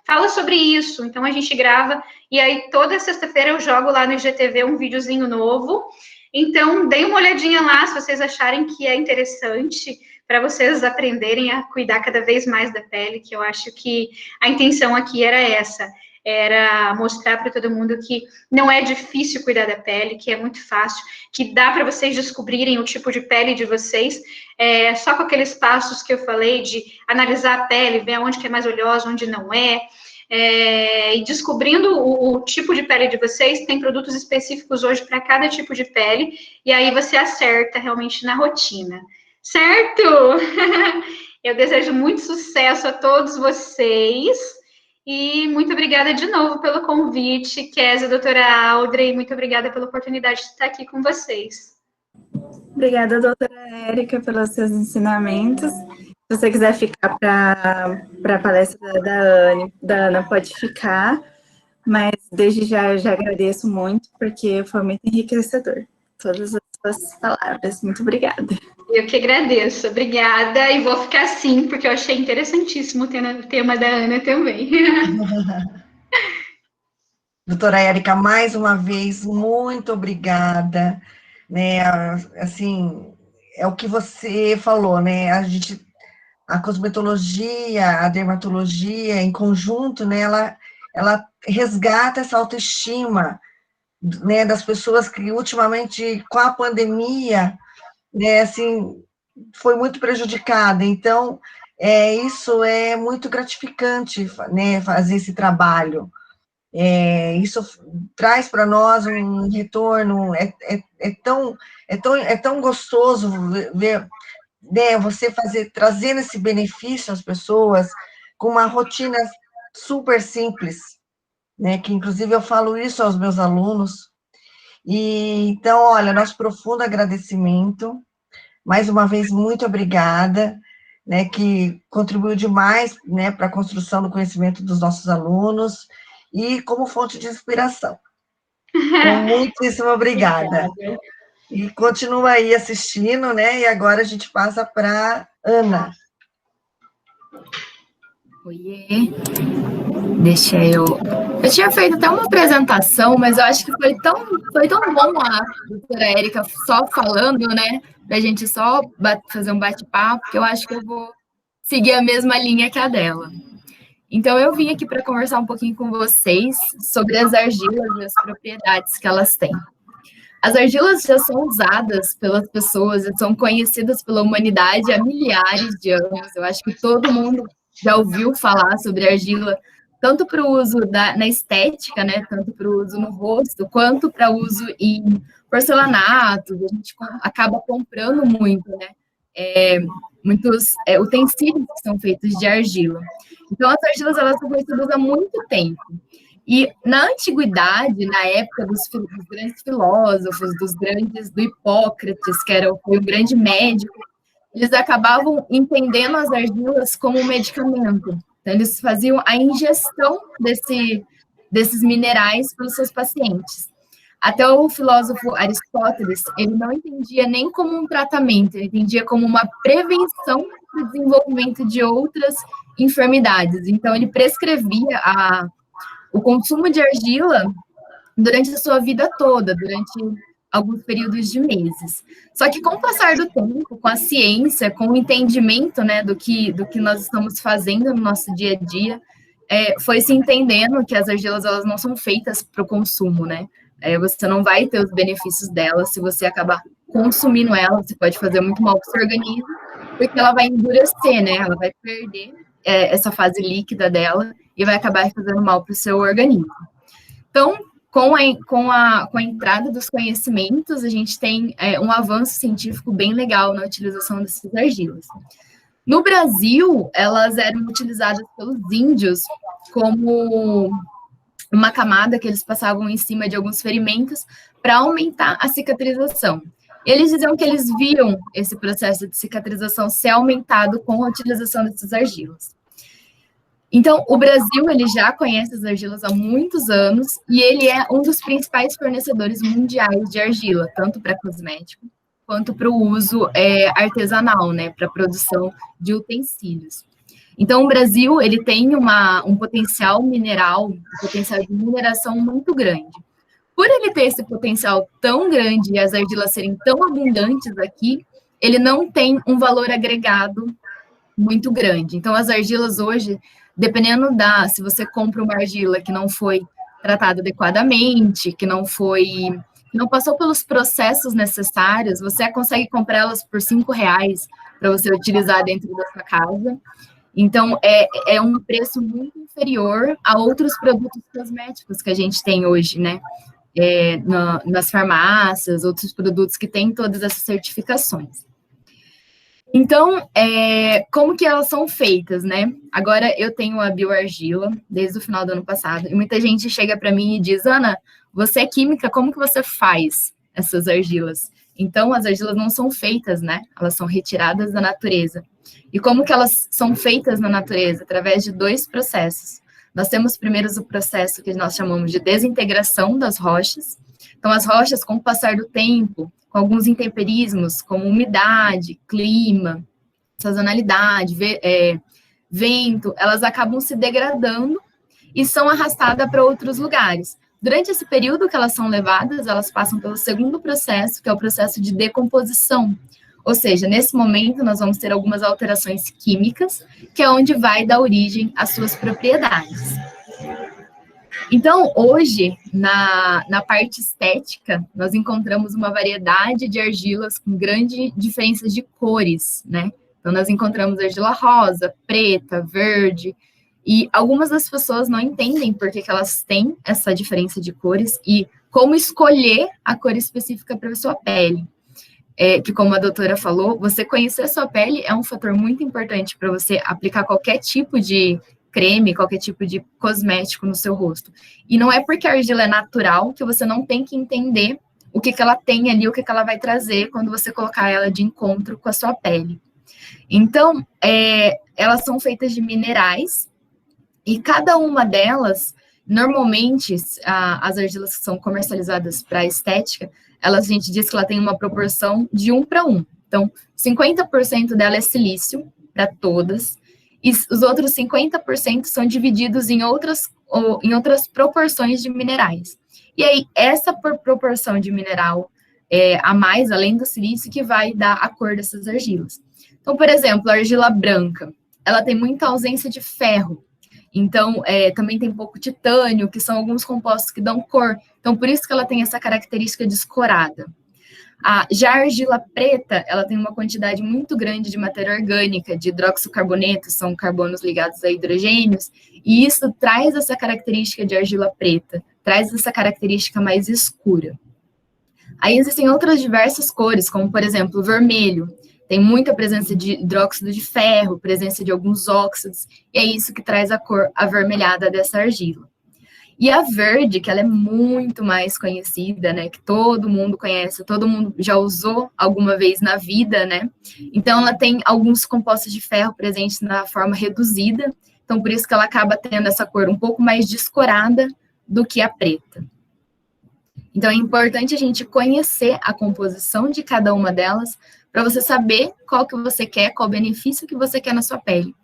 fala sobre isso. Então, a gente grava, e aí toda sexta-feira eu jogo lá no IGTV um videozinho novo. Então, deem uma olhadinha lá se vocês acharem que é interessante para vocês aprenderem a cuidar cada vez mais da pele, que eu acho que a intenção aqui era essa, era mostrar para todo mundo que não é difícil cuidar da pele, que é muito fácil, que dá para vocês descobrirem o tipo de pele de vocês, só com aqueles passos que eu falei de analisar a pele, ver onde que é mais oleosa, onde não é, e descobrindo o tipo de pele de vocês, tem produtos específicos hoje para cada tipo de pele, e aí você acerta realmente na rotina. Certo? Eu desejo muito sucesso a todos vocês, e muito obrigada de novo pelo convite, Kézia, doutora Audrey, muito obrigada pela oportunidade de estar aqui com vocês. Obrigada, doutora Érica, pelos seus ensinamentos. Se você quiser ficar para a palestra da Ana, pode ficar, mas desde já eu já agradeço muito, porque foi muito enriquecedor. Todas as suas palavras. Muito obrigada. Eu que agradeço, obrigada, e vou ficar assim, porque eu achei interessantíssimo o tema da Ana também. Doutora Érica, mais uma vez, muito obrigada, né, assim, é o que você falou, né, a gente a cosmetologia, a dermatologia, em conjunto, né, ela resgata essa autoestima, né, das pessoas que ultimamente, com a pandemia, né, assim, foi muito prejudicada. Então, isso é muito gratificante, né, fazer esse trabalho. Isso traz para nós um retorno, é tão gostoso ver, né, você trazendo esse benefício às pessoas com uma rotina super simples, né, que inclusive eu falo isso aos meus alunos. E então, olha, nosso profundo agradecimento, mais uma vez, muito obrigada, né, que contribuiu demais, né, para a construção do conhecimento dos nossos alunos e como fonte de inspiração. Então, muitíssimo obrigada. E continua aí assistindo, né, e agora a gente passa para Ana. Oiê, deixa eu... Eu tinha feito até uma apresentação, mas eu acho que foi tão bom a doutora Érica só falando, né, da gente só fazer um bate-papo, que eu acho que eu vou seguir a mesma linha que a dela. Então, eu vim aqui para conversar um pouquinho com vocês sobre as argilas e as propriedades que elas têm. As argilas já são usadas pelas pessoas, já são conhecidas pela humanidade há milhares de anos. Eu acho que todo mundo já ouviu falar sobre argila, tanto para o uso na estética, né, tanto para o uso no rosto, quanto para uso em porcelanato. A gente acaba comprando muito, né, muitos utensílios que são feitos de argila. Então, as argilas, elas são conhecidas há muito tempo. E na antiguidade, na época dos grandes filósofos, do Hipócrates, foi um grande médico, eles acabavam entendendo as argilas como um medicamento. Então, eles faziam a ingestão desses minerais para os seus pacientes. Até o filósofo Aristóteles, ele não entendia nem como um tratamento, ele entendia como uma prevenção para o desenvolvimento de outras enfermidades. Então, ele prescrevia o consumo de argila durante a sua vida toda, durante alguns períodos de meses. Só que com o passar do tempo, com a ciência, com o entendimento, né, do que nós estamos fazendo no nosso dia a dia, foi se entendendo que as argilas, elas não são feitas para o consumo, né? Você não vai ter os benefícios delas se você acabar consumindo ela, você pode fazer muito mal para o seu organismo, porque ela vai endurecer, né? Ela vai perder essa fase líquida dela e vai acabar fazendo mal para o seu organismo. Então, com a entrada dos conhecimentos, a gente tem um avanço científico bem legal na utilização dessas argilas. No Brasil, elas eram utilizadas pelos índios como uma camada que eles passavam em cima de alguns ferimentos para aumentar a cicatrização. Eles diziam que eles viam esse processo de cicatrização ser aumentado com a utilização dessas argilas. Então, o Brasil, ele já conhece as argilas há muitos anos e ele é um dos principais fornecedores mundiais de argila, tanto para cosmético quanto para o uso artesanal, né, para a produção de utensílios. Então, o Brasil, ele tem um potencial mineral, um potencial de mineração muito grande. Por ele ter esse potencial tão grande e as argilas serem tão abundantes aqui, ele não tem um valor agregado muito grande. Então, as argilas hoje, dependendo se você compra uma argila que não foi tratada adequadamente, que não passou pelos processos necessários, você consegue comprar elas por R$5 para você utilizar dentro da sua casa. Então, é um preço muito inferior a outros produtos cosméticos que a gente tem hoje, né? Nas farmácias, outros produtos que têm todas essas certificações. Então, como que elas são feitas, né? Agora, eu tenho a bioargila desde o final do ano passado, e muita gente chega para mim e diz, Ana, você é química, como que você faz essas argilas? Então, as argilas não são feitas, né? Elas são retiradas da natureza. E como que elas são feitas na natureza? Através de 2 processos. Nós temos primeiro o processo que nós chamamos de desintegração das rochas. Então, as rochas, com o passar do tempo, com alguns intemperismos, como umidade, clima, sazonalidade, vento, elas acabam se degradando e são arrastadas para outros lugares. Durante esse período que elas são levadas, elas passam pelo segundo processo, que é o processo de decomposição. Ou seja, nesse momento nós vamos ter algumas alterações químicas, que é onde vai dar origem às suas propriedades. Então, hoje, na parte estética, nós encontramos uma variedade de argilas com grandes diferenças de cores, né? Então, nós encontramos argila rosa, preta, verde, e algumas das pessoas não entendem por que elas têm essa diferença de cores e como escolher a cor específica para a sua pele. Que, como a doutora falou, você conhecer a sua pele é um fator muito importante para você aplicar qualquer tipo de creme, qualquer tipo de cosmético no seu rosto. E não é porque a argila é natural que você não tem que entender o que ela tem ali, o que ela vai trazer quando você colocar ela de encontro com a sua pele. Então, elas são feitas de minerais, e cada uma delas, normalmente, as argilas que são comercializadas para estética, a gente diz que ela tem uma proporção de 1 para 1. Então, 50% dela é silício, para todas, e os outros 50% são divididos em outras proporções de minerais. E aí, essa proporção de mineral a mais, além do silício, que vai dar a cor dessas argilas. Então, por exemplo, a argila branca, ela tem muita ausência de ferro. Então, também tem pouco titânio, que são alguns compostos que dão cor. Então, por isso que ela tem essa característica descorada. Já a argila preta, ela tem uma quantidade muito grande de matéria orgânica, de hidroxicarbonetos, são carbonos ligados a hidrogênios, e isso traz essa característica de argila preta, traz essa característica mais escura. Aí existem outras diversas cores, como, por exemplo, o vermelho. Tem muita presença de hidróxido de ferro, presença de alguns óxidos, e é isso que traz a cor avermelhada dessa argila. E a verde, que ela é muito mais conhecida, né, que todo mundo conhece, todo mundo já usou alguma vez na vida, né, então ela tem alguns compostos de ferro presentes na forma reduzida, então por isso que ela acaba tendo essa cor um pouco mais descorada do que a preta. Então é importante a gente conhecer a composição de cada uma delas, para você saber qual que você quer, qual o benefício que você quer na sua pele.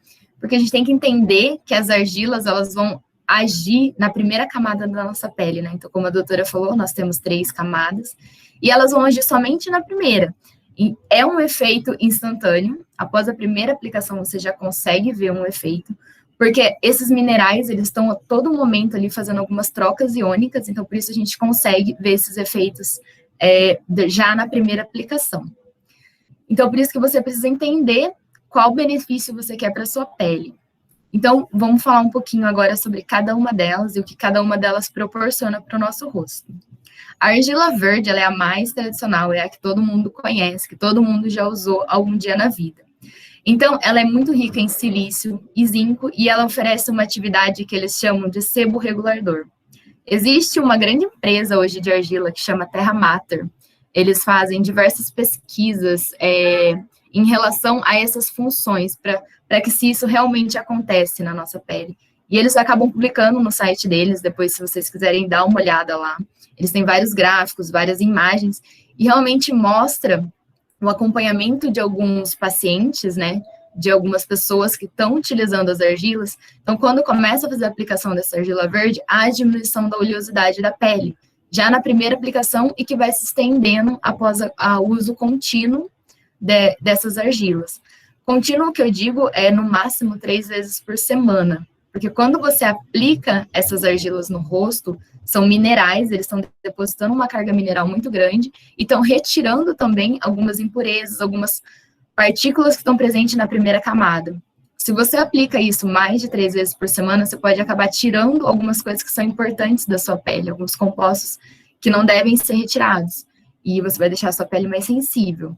Porque a gente tem que entender que as argilas, elas vão agir na primeira camada da nossa pele, né? Então, como a doutora falou, nós temos 3 camadas, e elas vão agir somente na primeira. E é um efeito instantâneo, após a primeira aplicação você já consegue ver um efeito, porque esses minerais, eles estão a todo momento ali fazendo algumas trocas iônicas, então por isso a gente consegue ver esses efeitos já na primeira aplicação. Então, por isso que você precisa entender qual benefício você quer para a sua pele. Então, vamos falar um pouquinho agora sobre cada uma delas e o que cada uma delas proporciona para o nosso rosto. A argila verde, ela é a mais tradicional, é a que todo mundo conhece, que todo mundo já usou algum dia na vida. Então, ela é muito rica em silício e zinco, e ela oferece uma atividade que eles chamam de sebo regulador. Existe uma grande empresa hoje de argila que chama Terra Mater. Eles fazem diversas pesquisas em relação a essas funções, para que se isso realmente acontece na nossa pele. E eles acabam publicando no site deles, depois se vocês quiserem dar uma olhada lá. Eles têm vários gráficos, várias imagens, e realmente mostra o acompanhamento de alguns pacientes, né, de algumas pessoas que estão utilizando as argilas. Então, quando começa a fazer a aplicação dessa argila verde, há diminuição da oleosidade da pele, já na primeira aplicação, e que vai se estendendo após o uso contínuo dessas argilas. Contínuo, que eu digo, é no máximo 3 vezes por semana, porque quando você aplica essas argilas no rosto, são minerais, eles estão depositando uma carga mineral muito grande, e estão retirando também algumas impurezas, algumas partículas que estão presentes na primeira camada. Se você aplica isso mais de 3 vezes por semana, você pode acabar tirando algumas coisas que são importantes da sua pele, alguns compostos que não devem ser retirados, e você vai deixar a sua pele mais sensível.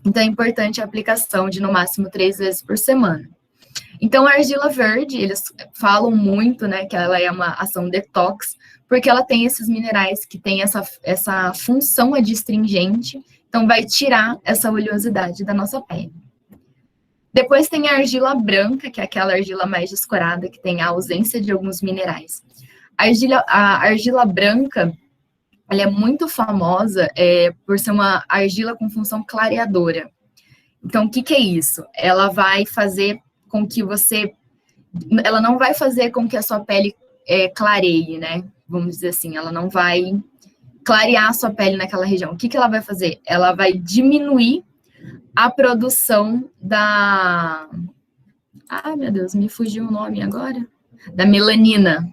Então, é importante a aplicação de, no máximo, 3 vezes por semana. Então, a argila verde, eles falam muito, né, que ela é uma ação detox, porque ela tem esses minerais que têm essa função adstringente, então vai tirar essa oleosidade da nossa pele. Depois tem a argila branca, que é aquela argila mais descorada, que tem a ausência de alguns minerais. A argila branca, ela é muito famosa por ser uma argila com função clareadora. Então, o que é isso? Ela vai fazer com que ela não vai fazer com que a sua pele clareie, né? Vamos dizer assim, ela não vai clarear a sua pele naquela região. O que ela vai fazer? Ela vai diminuir a produção da... Ai, meu Deus, me fugiu o nome agora. Da melanina.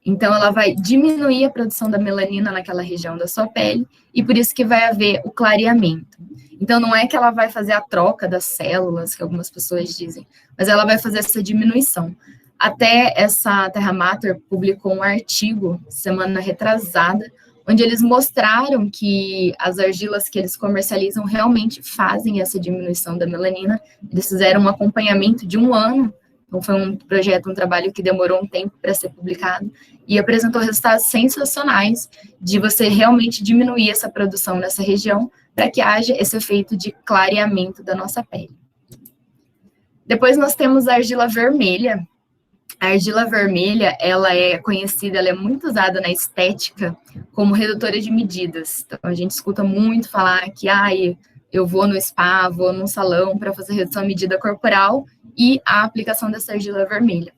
Então, ela vai diminuir a produção da melanina naquela região da sua pele, e por isso que vai haver o clareamento. Então, não é que ela vai fazer a troca das células, que algumas pessoas dizem, mas ela vai fazer essa diminuição. Até essa Terra Mater publicou um artigo, semana retrasada, onde eles mostraram que as argilas que eles comercializam realmente fazem essa diminuição da melanina. Eles fizeram um acompanhamento de 1 ano, então foi um projeto, um trabalho que demorou um tempo para ser publicado, e apresentou resultados sensacionais de você realmente diminuir essa produção nessa região, para que haja esse efeito de clareamento da nossa pele. Depois nós temos a argila vermelha. A argila vermelha, ela é conhecida, ela é muito usada na estética como redutora de medidas. Então, a gente escuta muito falar que, eu vou no spa, vou num salão para fazer redução de medida corporal e a aplicação dessa argila vermelha.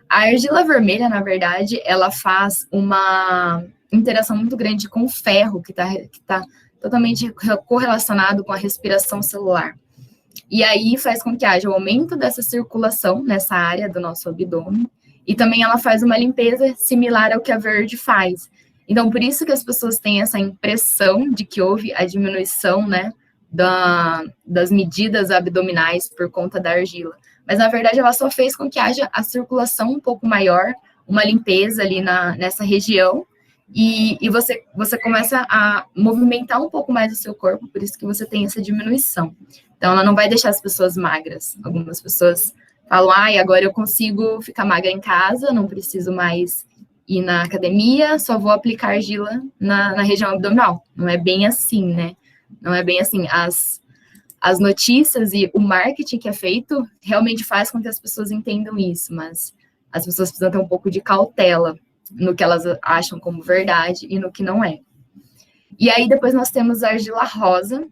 A argila vermelha, na verdade, ela faz uma interação muito grande com o ferro, que tá totalmente correlacionado com a respiração celular. E aí faz com que haja o aumento dessa circulação nessa área do nosso abdômen, e também ela faz uma limpeza similar ao que a verde faz. Então, por isso que as pessoas têm essa impressão de que houve a diminuição, né, das medidas abdominais por conta da argila. Mas, na verdade, ela só fez com que haja a circulação um pouco maior, uma limpeza ali nessa região, e você começa a movimentar um pouco mais o seu corpo, por isso que você tem essa diminuição. Então, ela não vai deixar as pessoas magras. Algumas pessoas falam, agora eu consigo ficar magra em casa, não preciso mais ir na academia, só vou aplicar argila na região abdominal. Não é bem assim, né? Não é bem assim. As notícias e o marketing que é feito realmente faz com que as pessoas entendam isso, mas as pessoas precisam ter um pouco de cautela no que elas acham como verdade e no que não é. E aí, depois nós temos a argila rosa.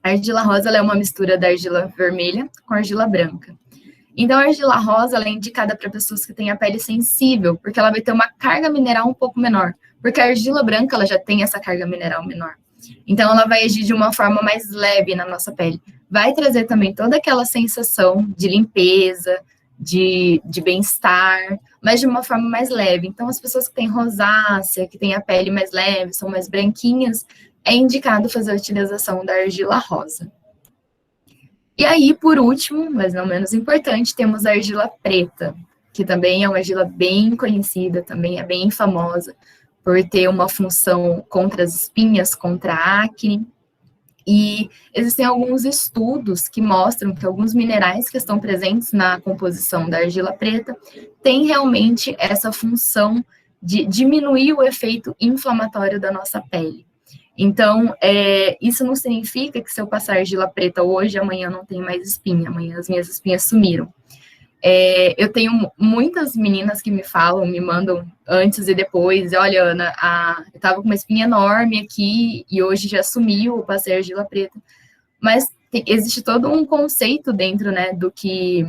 A argila rosa, ela é uma mistura da argila vermelha com a argila branca. Então, a argila rosa, ela é indicada para pessoas que têm a pele sensível, porque ela vai ter uma carga mineral um pouco menor. Porque a argila branca, ela já tem essa carga mineral menor. Então, ela vai agir de uma forma mais leve na nossa pele. Vai trazer também toda aquela sensação de limpeza, de bem-estar, mas de uma forma mais leve. Então, as pessoas que têm rosácea, que têm a pele mais leve, são mais branquinhas, é indicado fazer a utilização da argila rosa. E aí, por último, mas não menos importante, temos a argila preta, que também é uma argila bem conhecida, também é bem famosa, por ter uma função contra as espinhas, contra a acne. E existem alguns estudos que mostram que alguns minerais que estão presentes na composição da argila preta têm realmente essa função de diminuir o efeito inflamatório da nossa pele. Então, isso não significa que se eu passar argila preta hoje, amanhã não tem mais espinha, amanhã as minhas espinhas sumiram. Eu tenho muitas meninas que me falam, me mandam antes e depois, olha, Ana, eu tava com uma espinha enorme aqui e hoje já sumiu, eu passei argila preta. Mas existe todo um conceito dentro, né, do que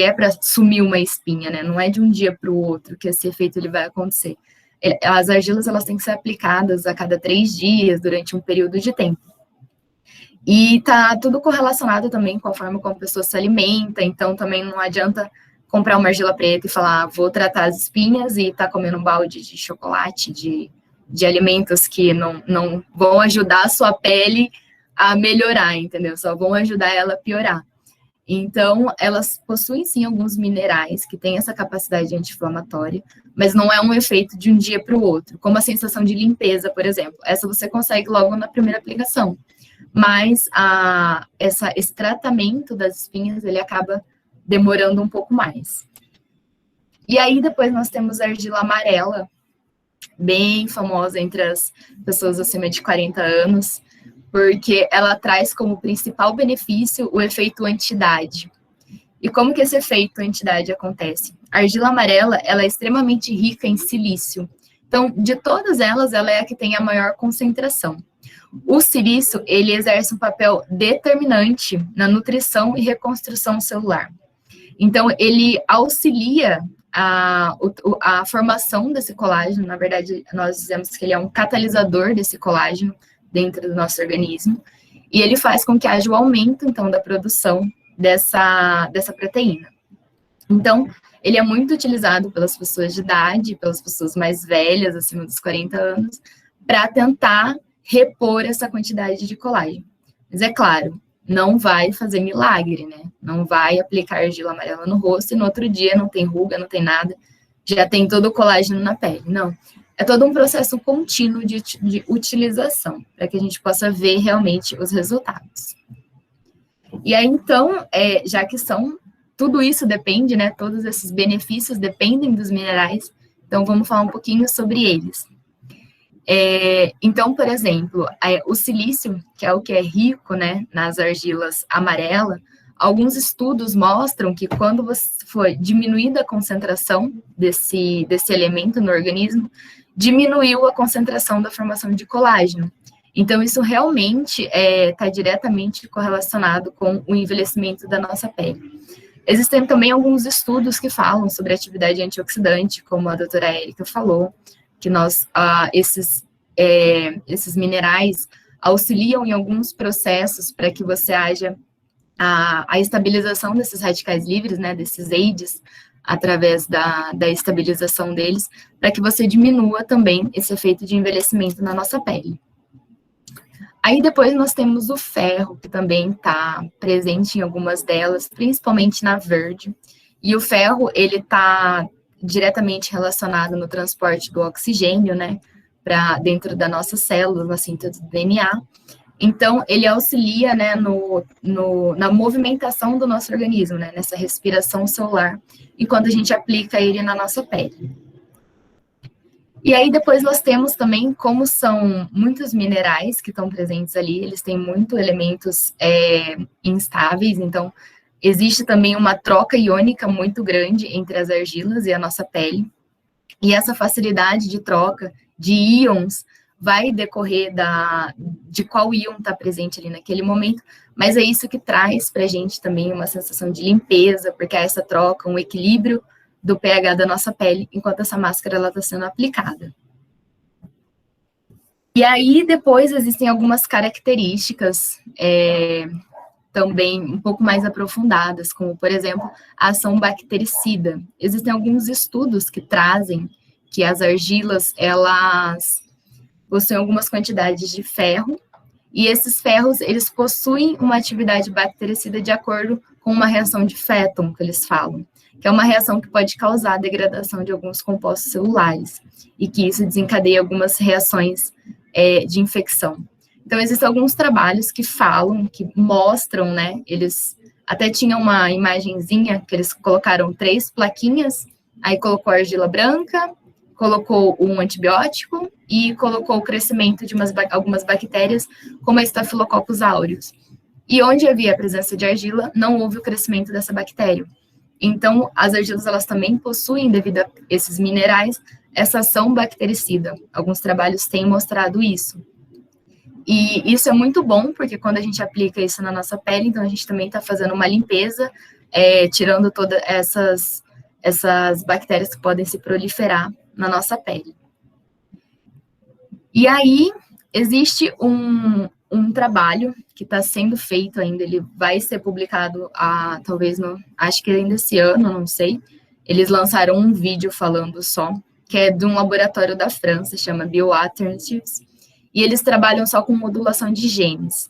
é para sumir uma espinha, né? Não é de um dia para o outro que esse efeito ele vai acontecer. As argilas, elas têm que ser aplicadas a cada 3 dias, durante um período de tempo. E tá tudo correlacionado também com a forma como a pessoa se alimenta, então também não adianta comprar uma argila preta e falar, vou tratar as espinhas e tá comendo um balde de chocolate, de alimentos que não vão ajudar a sua pele a melhorar, entendeu? Só vão ajudar ela a piorar. Então, elas possuem sim alguns minerais que têm essa capacidade anti-inflamatória, mas não é um efeito de um dia para o outro, como a sensação de limpeza, por exemplo. Essa você consegue logo na primeira aplicação. Mas esse tratamento das espinhas, ele acaba demorando um pouco mais. E aí, depois nós temos a argila amarela, bem famosa entre as pessoas acima de 40 anos, porque ela traz como principal benefício o efeito anti-idade. E como que esse efeito anti-idade acontece? A argila amarela, ela é extremamente rica em silício. Então, de todas elas, ela é a que tem a maior concentração. O silício, ele exerce um papel determinante na nutrição e reconstrução celular. Então, ele auxilia a formação desse colágeno. Na verdade, nós dizemos que ele é um catalisador desse colágeno dentro do nosso organismo. e ele faz com que haja o aumento, então, da produção dessa proteína. Então, ele é muito utilizado pelas pessoas de idade, pelas pessoas mais velhas, acima dos 40 anos, para tentar repor essa quantidade de colágeno. Mas é claro, não vai fazer milagre, né? Não vai aplicar argila amarela no rosto e no outro dia não tem ruga, não tem nada, já tem todo o colágeno na pele. Não. É todo um processo contínuo de utilização, para que a gente possa ver realmente os resultados. E aí, então, já que tudo isso depende, né? Todos esses benefícios dependem dos minerais, então vamos falar um pouquinho sobre eles. Então, por exemplo, o silício, que é o que é rico, né, nas argilas amarelas, alguns estudos mostram que quando foi diminuída a concentração desse elemento no organismo, diminuiu a concentração da formação de colágeno. Então, isso realmente está diretamente correlacionado com o envelhecimento da nossa pele. Existem também alguns estudos que falam sobre atividade antioxidante, como a doutora Érica falou, que esses minerais auxiliam em alguns processos para que você haja a estabilização desses radicais livres, né, desses AIDS, através da estabilização deles, para que você diminua também esse efeito de envelhecimento na nossa pele. Aí depois nós temos o ferro, que também está presente em algumas delas, principalmente na verde. E o ferro, ele está diretamente relacionado no transporte do oxigênio, né, para dentro da nossa célula, na síntese do DNA. Então, ele auxilia, né, na movimentação do nosso organismo, né, nessa respiração celular, enquanto a gente aplica ele na nossa pele. E aí, depois nós temos também, como são muitos minerais que estão presentes ali, eles têm muitos elementos instáveis, então, existe também uma troca iônica muito grande entre as argilas e a nossa pele, e essa facilidade de troca de íons vai decorrer de qual íon está presente ali naquele momento, mas é isso que traz para a gente também uma sensação de limpeza, porque há essa troca, um equilíbrio do pH da nossa pele, enquanto essa máscara está sendo aplicada. E aí, depois, existem algumas características também um pouco mais aprofundadas, como, por exemplo, a ação bactericida. Existem alguns estudos que trazem que as argilas, elas possuem algumas quantidades de ferro, e esses ferros, eles possuem uma atividade bactericida de acordo com uma reação de Phaeton, que eles falam, que é uma reação que pode causar a degradação de alguns compostos celulares, e que isso desencadeia algumas reações de infecção. Então, existem alguns trabalhos que falam, que mostram, né, eles até tinham uma imagenzinha, que eles colocaram 3 plaquinhas, aí colocou argila branca, colocou um antibiótico e colocou o crescimento de algumas bactérias, como a Staphylococcus aureus. E onde havia a presença de argila, não houve o crescimento dessa bactéria. Então, as argilas, elas também possuem, devido a esses minerais, essa ação bactericida. Alguns trabalhos têm mostrado isso. E isso é muito bom, porque quando a gente aplica isso na nossa pele, então a gente também está fazendo uma limpeza, tirando todas essas bactérias que podem se proliferar na nossa pele. E aí, existe um trabalho que está sendo feito ainda, ele vai ser publicado, talvez, acho que ainda esse ano, não sei. Eles lançaram um vídeo falando só, que é de um laboratório da França, chama Bioalternatives, e eles trabalham só com modulação de genes.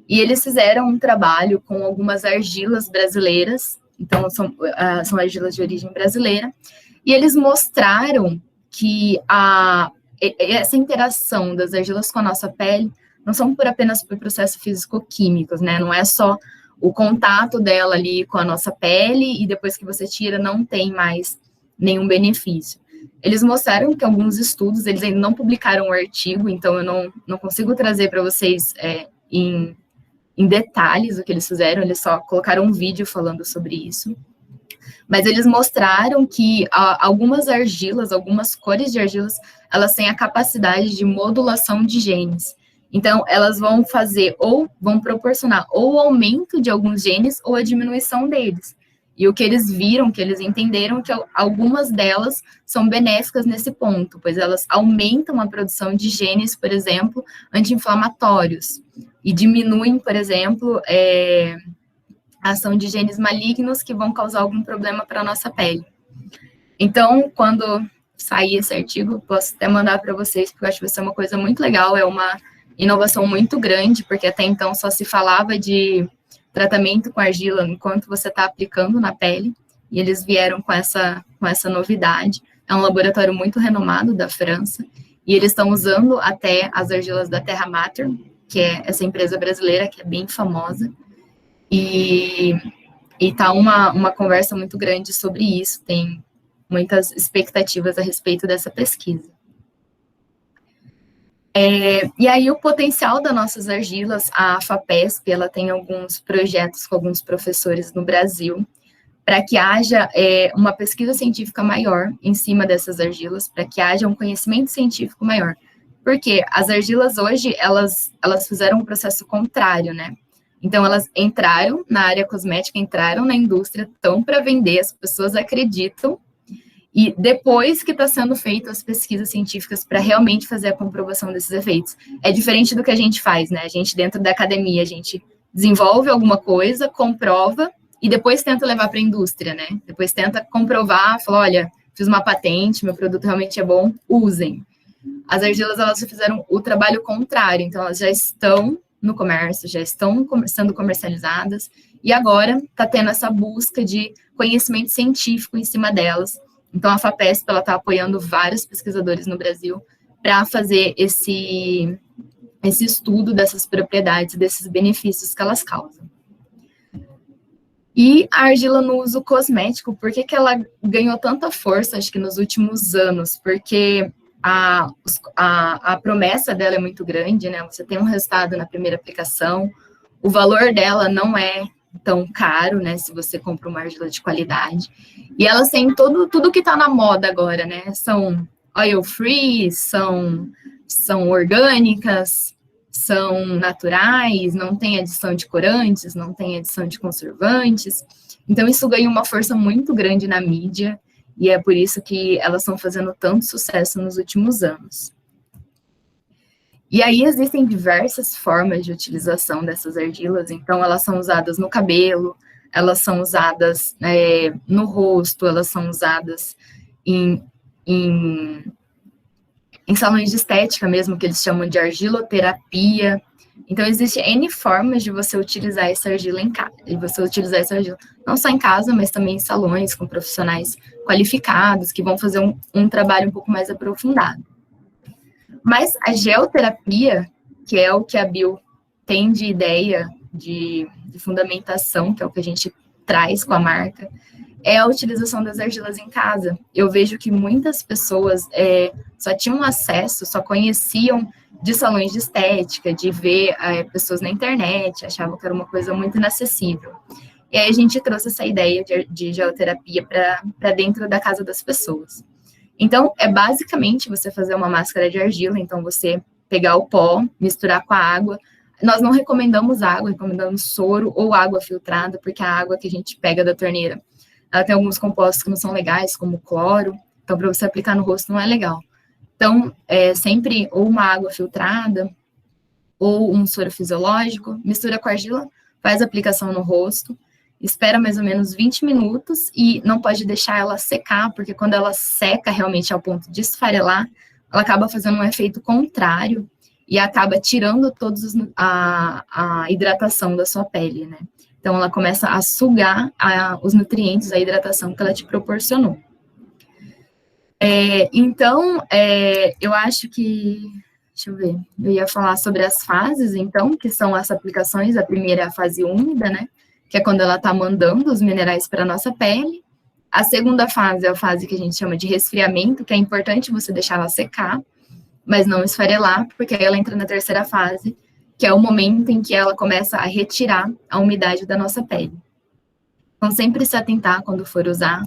E eles fizeram um trabalho com algumas argilas brasileiras, então são argilas de origem brasileira, e eles mostraram que essa interação das argilas com a nossa pele não são apenas por processos físico-químicos, né? Não é só o contato dela ali com a nossa pele e depois que você tira não tem mais nenhum benefício. Eles mostraram que alguns estudos, eles ainda não publicaram o artigo, então eu não consigo trazer para vocês em detalhes o que eles fizeram, eles só colocaram um vídeo falando sobre isso. Mas eles mostraram que algumas argilas, algumas cores de argilas, elas têm a capacidade de modulação de genes. Então, elas vão fazer ou vão proporcionar ou o aumento de alguns genes ou a diminuição deles. E o que eles viram, que eles entenderam, que algumas delas são benéficas nesse ponto, pois elas aumentam a produção de genes, por exemplo, anti-inflamatórios, e diminuem, por exemplo, a ação de genes malignos que vão causar algum problema para a nossa pele. Então, quando sair esse artigo, posso até mandar para vocês, porque eu acho que vai ser uma coisa muito legal, é uma inovação muito grande, porque até então só se falava de tratamento com argila enquanto você está aplicando na pele, e eles vieram com essa novidade. É um laboratório muito renomado da França, e eles estão usando até as argilas da Terra Mater, que é essa empresa brasileira que é bem famosa, e tá uma conversa muito grande sobre isso, tem muitas expectativas a respeito dessa pesquisa. E aí, o potencial das nossas argilas, a FAPESP, ela tem alguns projetos com alguns professores no Brasil, para que haja uma pesquisa científica maior em cima dessas argilas, para que haja um conhecimento científico maior. Porque as argilas hoje, elas fizeram um processo contrário, né? Então, elas entraram na área cosmética, entraram na indústria, estão para vender, as pessoas acreditam, e depois que está sendo feito as pesquisas científicas para realmente fazer a comprovação desses efeitos. É diferente do que a gente faz, né? A gente, dentro da academia, a gente desenvolve alguma coisa, comprova, e depois tenta levar para a indústria, né? Depois tenta comprovar, fala, olha, fiz uma patente, meu produto realmente é bom, usem. As argilas, elas fizeram o trabalho contrário, então elas já estão no comércio, já estão sendo comercializadas, e agora está tendo essa busca de conhecimento científico em cima delas. Então, a FAPESP está apoiando vários pesquisadores no Brasil para fazer esse estudo dessas propriedades, desses benefícios que elas causam. E a argila no uso cosmético, por que ela ganhou tanta força, acho que nos últimos anos? Porque a promessa dela é muito grande, né? Você tem um resultado na primeira aplicação, o valor dela não é tão caro, né, se você compra uma argila de qualidade, e elas têm tudo que tá na moda agora, né, são oil free, são orgânicas, são naturais, não tem adição de corantes, não tem adição de conservantes, então isso ganha uma força muito grande na mídia, e é por isso que elas estão fazendo tanto sucesso nos últimos anos. E aí existem diversas formas de utilização dessas argilas, então elas são usadas no cabelo, elas são usadas no rosto, elas são usadas em salões de estética mesmo, que eles chamam de argiloterapia. Então, existem N formas de você utilizar essa argila em casa, não só em casa, mas também em salões, com profissionais qualificados, que vão fazer um trabalho um pouco mais aprofundado. Mas a geoterapia, que é o que a Bio tem de ideia, de fundamentação, que é o que a gente traz com a marca, é a utilização das argilas em casa. Eu vejo que muitas pessoas só tinham acesso, só conheciam de salões de estética, de ver pessoas na internet, achavam que era uma coisa muito inacessível. E aí a gente trouxe essa ideia de geoterapia para dentro da casa das pessoas. Então, é basicamente você fazer uma máscara de argila, então você pegar o pó, misturar com a água. Nós não recomendamos água, recomendamos soro ou água filtrada, porque a água que a gente pega da torneira, ela tem alguns compostos que não são legais, como cloro, então para você aplicar no rosto não é legal. Então, sempre ou uma água filtrada, ou um soro fisiológico, mistura com a argila, faz a aplicação no rosto, espera mais ou menos 20 minutos e não pode deixar ela secar, porque quando ela seca realmente ao ponto de esfarelar, ela acaba fazendo um efeito contrário e acaba tirando a hidratação da sua pele, né? Então, ela começa a sugar os nutrientes, a hidratação que ela te proporcionou. Então, eu acho que... Deixa eu ver. Eu ia falar sobre as fases, então, que são as aplicações. A primeira é a fase úmida, né? Que é quando ela está mandando os minerais para a nossa pele. A segunda fase é a fase que a gente chama de resfriamento, que é importante você deixar ela secar, mas não esfarelar, porque aí ela entra na terceira fase, que é o momento em que ela começa a retirar a umidade da nossa pele. Então, sempre se atentar quando for usar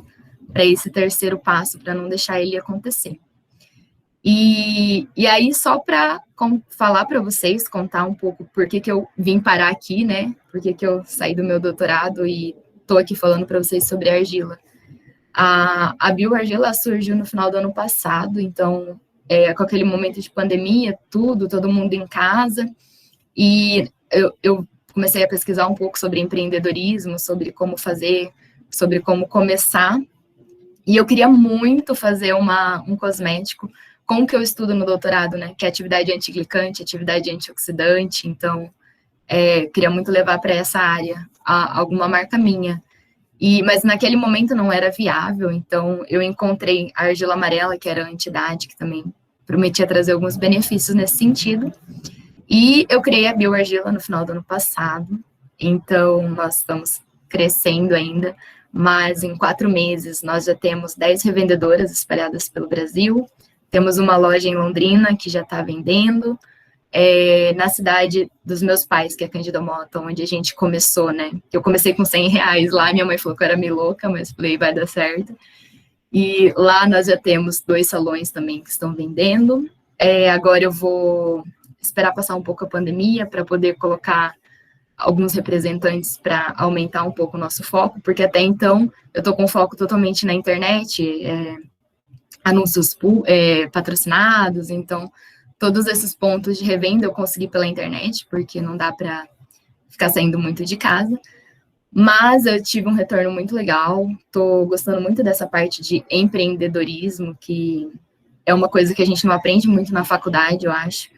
para esse terceiro passo, para não deixar ele acontecer. E aí, só para falar para vocês, contar um pouco por que eu vim parar aqui, né? Por que eu saí do meu doutorado e estou aqui falando para vocês sobre a argila. A bioargila surgiu no final do ano passado, então, com aquele momento de pandemia, todo mundo em casa, e eu comecei a pesquisar um pouco sobre empreendedorismo, sobre como fazer, sobre como começar, e eu queria muito fazer um cosmético com o que eu estudo no doutorado, né, que é atividade antiglicante, atividade antioxidante, então, queria muito levar para essa área alguma marca minha. Mas naquele momento não era viável, então eu encontrei a argila amarela, que era anti-idade, que também prometia trazer alguns benefícios nesse sentido, e eu criei a bioargila no final do ano passado, então nós estamos crescendo ainda, mas em 4 meses nós já temos 10 revendedoras espalhadas pelo Brasil, temos uma loja em Londrina que já está vendendo, na cidade dos meus pais, que é Cândido Mota, onde a gente começou, né? Eu comecei com R$100 lá, minha mãe falou que eu era meio louca, mas falei, vai dar certo. E lá nós já temos 2 salões também que estão vendendo. Agora eu vou esperar passar um pouco a pandemia para poder colocar alguns representantes para aumentar um pouco o nosso foco, porque até então eu estou com foco totalmente na internet, anúncios patrocinados, então todos esses pontos de revenda eu consegui pela internet, porque não dá para ficar saindo muito de casa, mas eu tive um retorno muito legal, estou gostando muito dessa parte de empreendedorismo, que é uma coisa que a gente não aprende muito na faculdade, eu acho.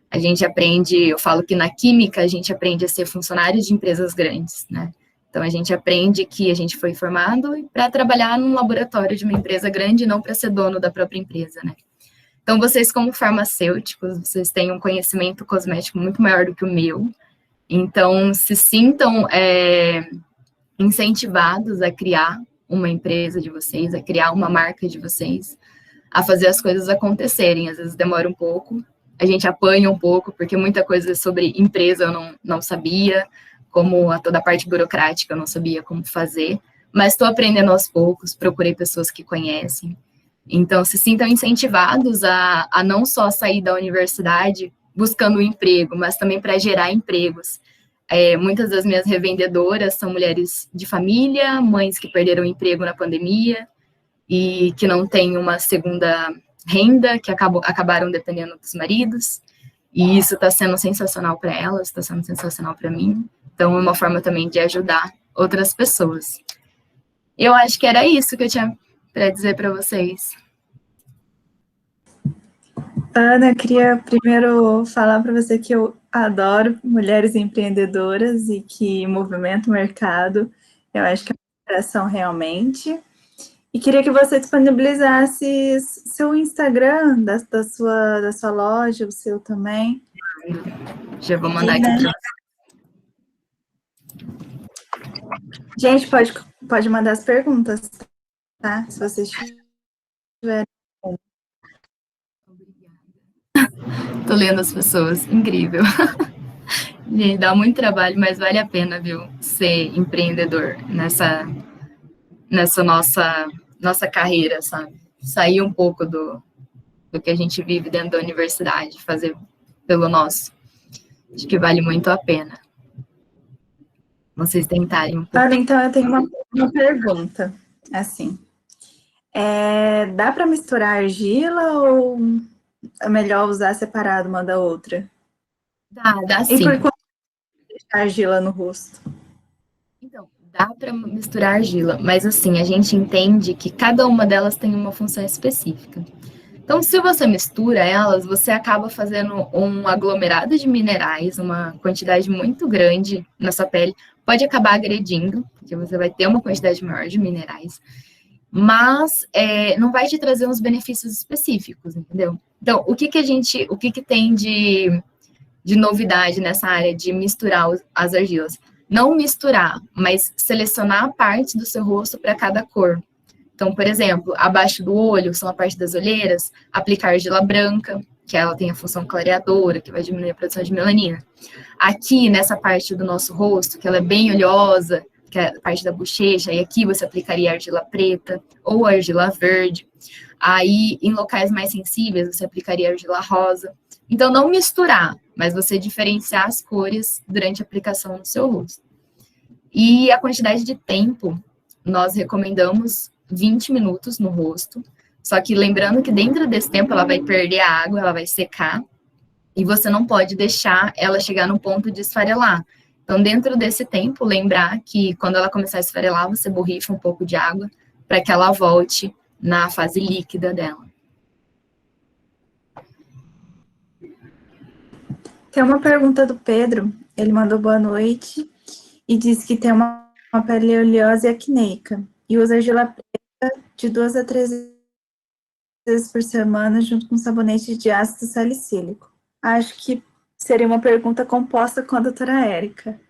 A gente aprende, eu falo que na química a gente aprende a ser funcionário de empresas grandes, né? Então a gente aprende que a gente foi formado para trabalhar num laboratório de uma empresa grande, não para ser dono da própria empresa, né? Então, vocês, como farmacêuticos, vocês têm um conhecimento cosmético muito maior do que o meu. Então, se sintam incentivados a criar uma empresa de vocês, a criar uma marca de vocês, a fazer as coisas acontecerem. Às vezes demora um pouco, a gente apanha um pouco, porque muita coisa sobre empresa eu não sabia, como toda a parte burocrática eu não sabia como fazer, mas estou aprendendo aos poucos, procurei pessoas que conhecem. Então, se sintam incentivados a não só sair da universidade buscando um emprego, mas também para gerar empregos. Muitas das minhas revendedoras são mulheres de família, mães que perderam o emprego na pandemia e que não têm uma segunda renda, que acabaram dependendo dos maridos. E isso está sendo sensacional para elas, está sendo sensacional para mim. Então, é uma forma também de ajudar outras pessoas. Eu acho que era isso que eu tinha para dizer para vocês. Ana, eu queria primeiro falar para você que eu adoro mulheres empreendedoras e que movimento o mercado, eu acho que é uma inspiração realmente. E queria que você disponibilizasse seu Instagram da sua loja, o seu também. Já vou mandar aqui para você. Gente, pode mandar as perguntas, tá? Se vocês tiverem. Tô lendo as pessoas, incrível. Gente, dá muito trabalho, mas vale a pena, viu, ser empreendedor nessa nossa carreira, sabe? Sair um pouco do que a gente vive dentro da universidade, fazer pelo nosso. Acho que vale muito a pena. Vocês tentarem um pouco. Então eu tenho uma pergunta, assim. Dá para misturar argila ou é melhor usar separado uma da outra? Dá sim. E por quanto deixar argila no rosto? Então, dá para misturar argila, mas assim, a gente entende que cada uma delas tem uma função específica. Então, se você mistura elas, você acaba fazendo um aglomerado de minerais, uma quantidade muito grande na sua pele, pode acabar agredindo, porque você vai ter uma quantidade maior de minerais, mas não vai te trazer uns benefícios específicos, entendeu? Então, o que tem de novidade nessa área de misturar as argilas? Não misturar, mas selecionar partes do seu rosto para cada cor. Então, por exemplo, abaixo do olho, são a parte das olheiras, aplicar argila branca, que ela tem a função clareadora, que vai diminuir a produção de melanina. Aqui, nessa parte do nosso rosto, que ela é bem oleosa, que é a parte da bochecha, e aqui você aplicaria argila preta ou argila verde. Aí, em locais mais sensíveis, você aplicaria argila rosa. Então, não misturar, mas você diferenciar as cores durante a aplicação no seu rosto. E a quantidade de tempo, nós recomendamos 20 minutos no rosto, só que lembrando que dentro desse tempo ela vai perder a água, ela vai secar, e você não pode deixar ela chegar no ponto de esfarelar. Então, dentro desse tempo, lembrar que quando ela começar a esfarelar, você borrifa um pouco de água para que ela volte na fase líquida dela. Tem uma pergunta do Pedro, ele mandou boa noite e disse que tem uma pele oleosa e acneica e usa argila preta de 2 a 3 vezes por semana junto com sabonete de ácido salicílico. Acho que seria uma pergunta composta com a doutora Érica.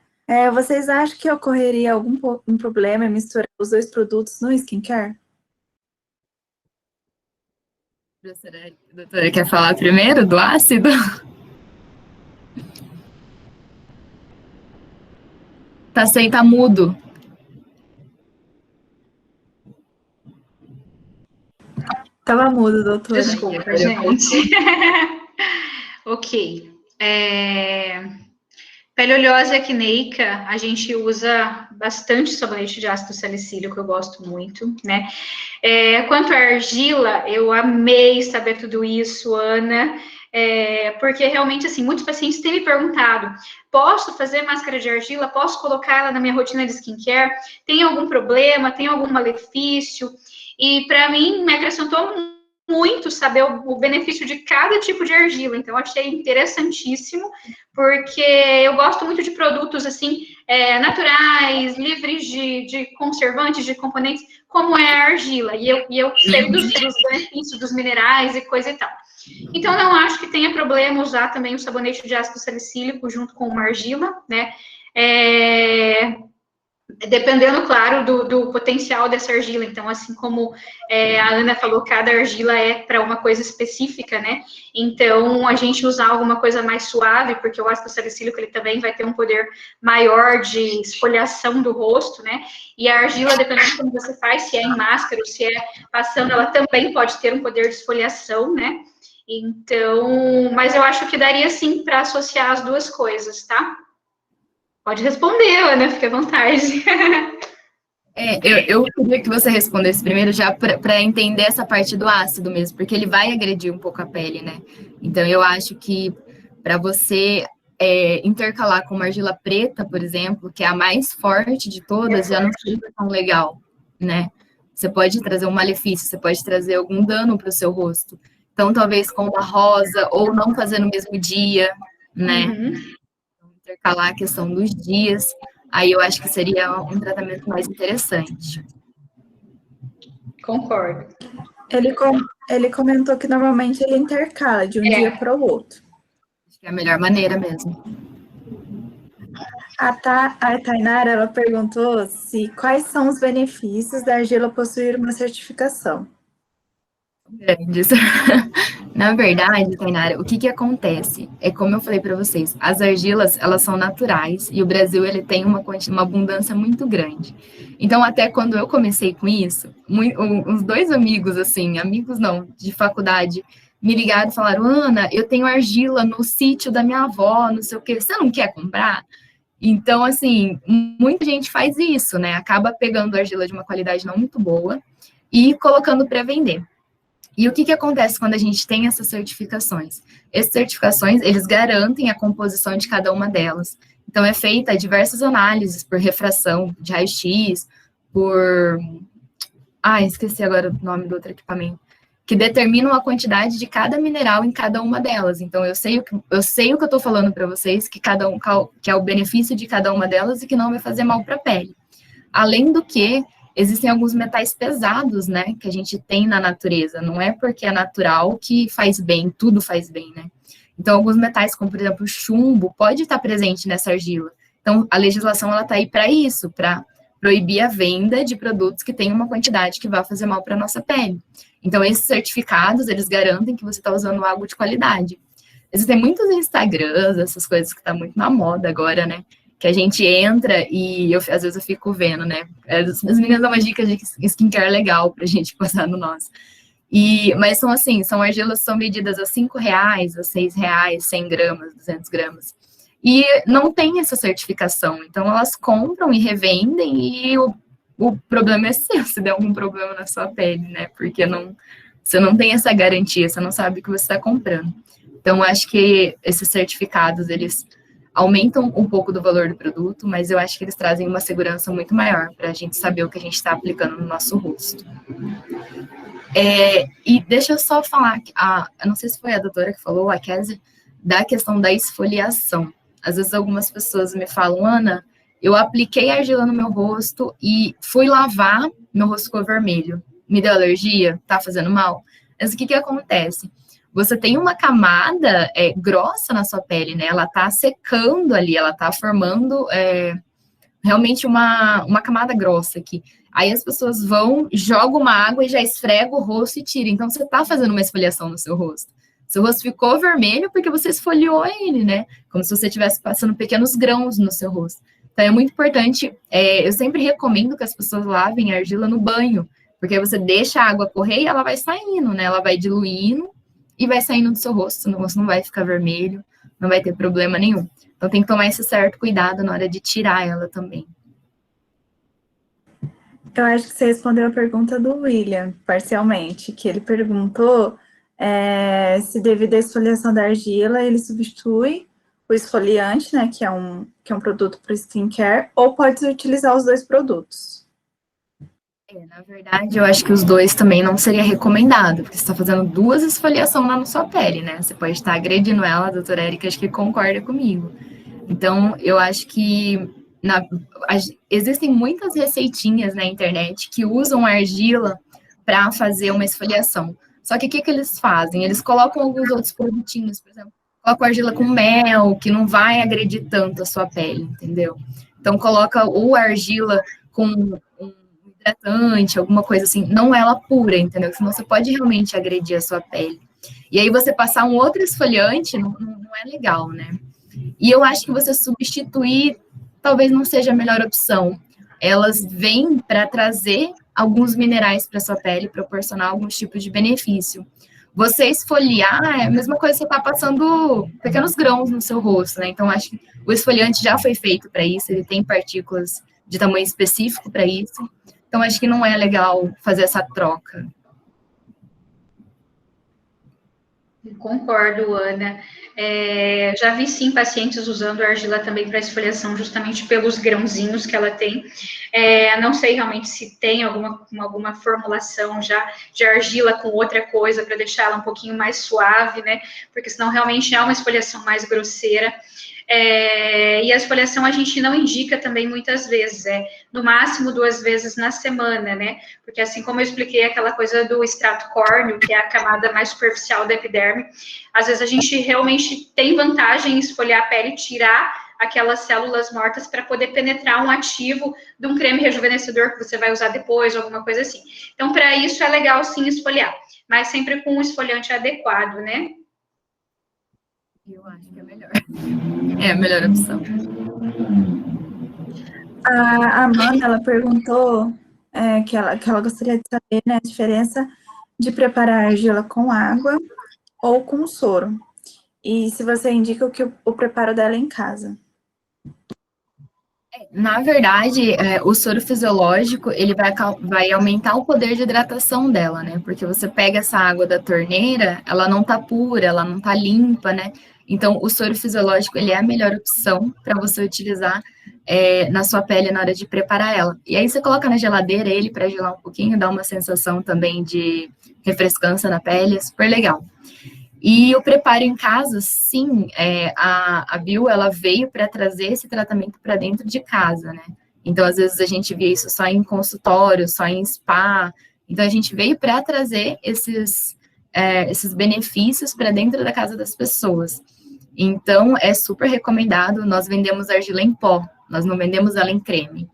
Vocês acham que ocorreria algum problema em misturar os 2 produtos no skincare? Doutora, quer falar primeiro do ácido? Tá mudo. Tava mudo, doutora. Desculpa, gente. Ok. Pele oleosa e acneica, a gente usa bastante sabonete de ácido salicílico, eu gosto muito, né? Quanto à argila, eu amei saber tudo isso, Ana, porque realmente, assim, muitos pacientes têm me perguntado, posso fazer máscara de argila? Posso colocar ela na minha rotina de skincare? Tem algum problema? Tem algum malefício? E, para mim, me acrescentou muito saber o benefício de cada tipo de argila, então achei interessantíssimo, porque eu gosto muito de produtos assim, naturais, livres de conservantes, de componentes, como é a argila, e eu sei dos benefícios dos minerais e coisa e tal. Então, não acho que tenha problema usar também o sabonete de ácido salicílico junto com uma argila, né? Dependendo, claro, do potencial dessa argila. Então, assim como a Ana falou, cada argila é para uma coisa específica, né? Então, a gente usar alguma coisa mais suave, porque o ácido salicílico, ele também vai ter um poder maior de esfoliação do rosto, né? E a argila, dependendo de como você faz, se é em máscara ou se é passando, ela também pode ter um poder de esfoliação, né? Então, mas eu acho que daria, sim, para associar as duas coisas, tá? Pode responder, Ana, fique à vontade. Eu queria que você respondesse primeiro já para entender essa parte do ácido mesmo, porque ele vai agredir um pouco a pele, né? Então, eu acho que para você intercalar com uma argila preta, por exemplo, que é a mais forte de todas, já não fica tão legal, né? Você pode trazer um malefício, você pode trazer algum dano para o seu rosto. Então, talvez com uma rosa, ou não fazer no mesmo dia, né? Intercalar a questão dos dias, aí eu acho que seria um tratamento mais interessante. Concordo. Ele comentou que normalmente ele intercala de um dia para o outro. Acho que é a melhor maneira mesmo. A Tainara, ela perguntou quais são os benefícios da argila possuir uma certificação. Grandes. Na verdade, Tainara, o que acontece? É como eu falei para vocês, as argilas, elas são naturais e o Brasil, ele tem uma abundância muito grande. Então, até quando eu comecei com isso, uns 2 amigos, assim, amigos não, de faculdade, me ligaram e falaram, Ana, eu tenho argila no sítio da minha avó, não sei o quê, você não quer comprar? Então, assim, muita gente faz isso, né? Acaba pegando argila de uma qualidade não muito boa e colocando para vender. E o que acontece quando a gente tem essas certificações? Essas certificações, eles garantem a composição de cada uma delas. Então, é feita diversas análises por refração de raio-x, por... esqueci agora o nome do outro equipamento. Que determinam a quantidade de cada mineral em cada uma delas. Então, eu sei o que eu estou falando para vocês, que é o benefício de cada uma delas e que não vai fazer mal para a pele. Além do que, existem alguns metais pesados, né, que a gente tem na natureza. Não é porque é natural que faz bem, tudo faz bem, né? Então, alguns metais, como, por exemplo, o chumbo, pode estar presente nessa argila. Então, a legislação, ela está aí para isso, para proibir a venda de produtos que têm uma quantidade que vai fazer mal para a nossa pele. Então, esses certificados, eles garantem que você está usando algo de qualidade. Existem muitos Instagrams, essas coisas que tá muito na moda agora, né? Que a gente entra e às vezes eu fico vendo, né? As meninas dão uma dica de skincare legal pra gente passar no nosso. Mas são assim, são argilas que são vendidas a R$5, a R$6, 100 gramas, 200 gramas. e não tem essa certificação. Então, elas compram e revendem, e o problema é seu, se der algum problema na sua pele, né? Porque você não tem essa garantia, você não sabe o que você está comprando. Então, acho que esses certificados, eles aumentam um pouco do valor do produto, mas eu acho que eles trazem uma segurança muito maior para a gente saber o que a gente está aplicando no nosso rosto. E deixa eu só falar, eu não sei se foi a doutora que falou, a Kézia, da questão da esfoliação. Às vezes algumas pessoas me falam, Ana, eu apliquei argila no meu rosto e fui lavar, meu rosto ficou vermelho. Me deu alergia? Tá fazendo mal? Mas o que acontece? Você tem uma camada grossa na sua pele, né? Ela tá secando ali, ela tá formando realmente uma camada grossa aqui. Aí as pessoas vão, jogam uma água e já esfrega o rosto e tira. Então, você tá fazendo uma esfoliação no seu rosto. Seu rosto ficou vermelho porque você esfoliou ele, né? Como se você estivesse passando pequenos grãos no seu rosto. Então, é muito importante, eu sempre recomendo que as pessoas lavem a argila no banho, porque você deixa a água correr e ela vai saindo, né? Ela vai diluindo e vai saindo do seu rosto não vai ficar vermelho, não vai ter problema nenhum. Então, tem que tomar esse certo cuidado na hora de tirar ela também. Eu acho que você respondeu a pergunta do William, parcialmente, que ele perguntou se devido à esfoliação da argila, ele substitui o esfoliante, né, que é um produto para skincare, ou pode utilizar os dois produtos. Na verdade, eu acho que os dois também não seria recomendado, porque você está fazendo duas esfoliações lá na sua pele, né? Você pode estar agredindo ela, a doutora Érica acho que concorda comigo. Então, eu acho que existem muitas receitinhas na internet que usam argila para fazer uma esfoliação. Só que o que eles fazem? Eles colocam alguns outros produtinhos, por exemplo, colocam argila com mel, que não vai agredir tanto a sua pele, entendeu? Então, coloca ou argila com um hidratante, alguma coisa assim, não ela pura, entendeu? Senão você pode realmente agredir a sua pele. E aí você passar um outro esfoliante não é legal, né? E eu acho que você substituir talvez não seja a melhor opção. Elas vêm para trazer alguns minerais para sua pele, proporcionar alguns tipos de benefício. Você esfoliar é a mesma coisa que você está passando pequenos grãos no seu rosto, né? Então, acho que o esfoliante já foi feito para isso, ele tem partículas de tamanho específico para isso. Então, acho que não é legal fazer essa troca. Concordo, Ana. Já vi, sim, pacientes usando a argila também para esfoliação, justamente pelos grãozinhos que ela tem. Não sei realmente se tem alguma formulação já de argila com outra coisa para deixar ela um pouquinho mais suave, né? Porque senão realmente é uma esfoliação mais grosseira. E a esfoliação a gente não indica também muitas vezes, no máximo 2 vezes na semana, né? Porque assim como eu expliquei aquela coisa do extrato córneo, que é a camada mais superficial da epiderme, às vezes a gente realmente tem vantagem em esfoliar a pele e tirar aquelas células mortas para poder penetrar um ativo de um creme rejuvenescedor que você vai usar depois, alguma coisa assim. Então, para isso é legal sim esfoliar, mas sempre com um esfoliante adequado, né? Eu acho que é melhor. É a melhor opção. A Amanda, ela perguntou que ela gostaria de saber, né, a diferença de preparar a argila com água ou com soro. E se você indica o preparo dela em casa. Na verdade, o soro fisiológico, ele vai aumentar o poder de hidratação dela, né? Porque você pega essa água da torneira, ela não tá pura, ela não tá limpa, né? Então, o soro fisiológico, ele é a melhor opção para você utilizar na sua pele na hora de preparar ela. E aí você coloca na geladeira ele para gelar um pouquinho, dá uma sensação também de refrescância na pele, é super legal. E o preparo em casa, sim, a Bio, ela veio para trazer esse tratamento para dentro de casa, né? Então, às vezes, a gente via isso só em consultório, só em spa. Então, a gente veio para trazer esses benefícios para dentro da casa das pessoas. Então, é super recomendado. Nós vendemos argila em pó, nós não vendemos ela em creme.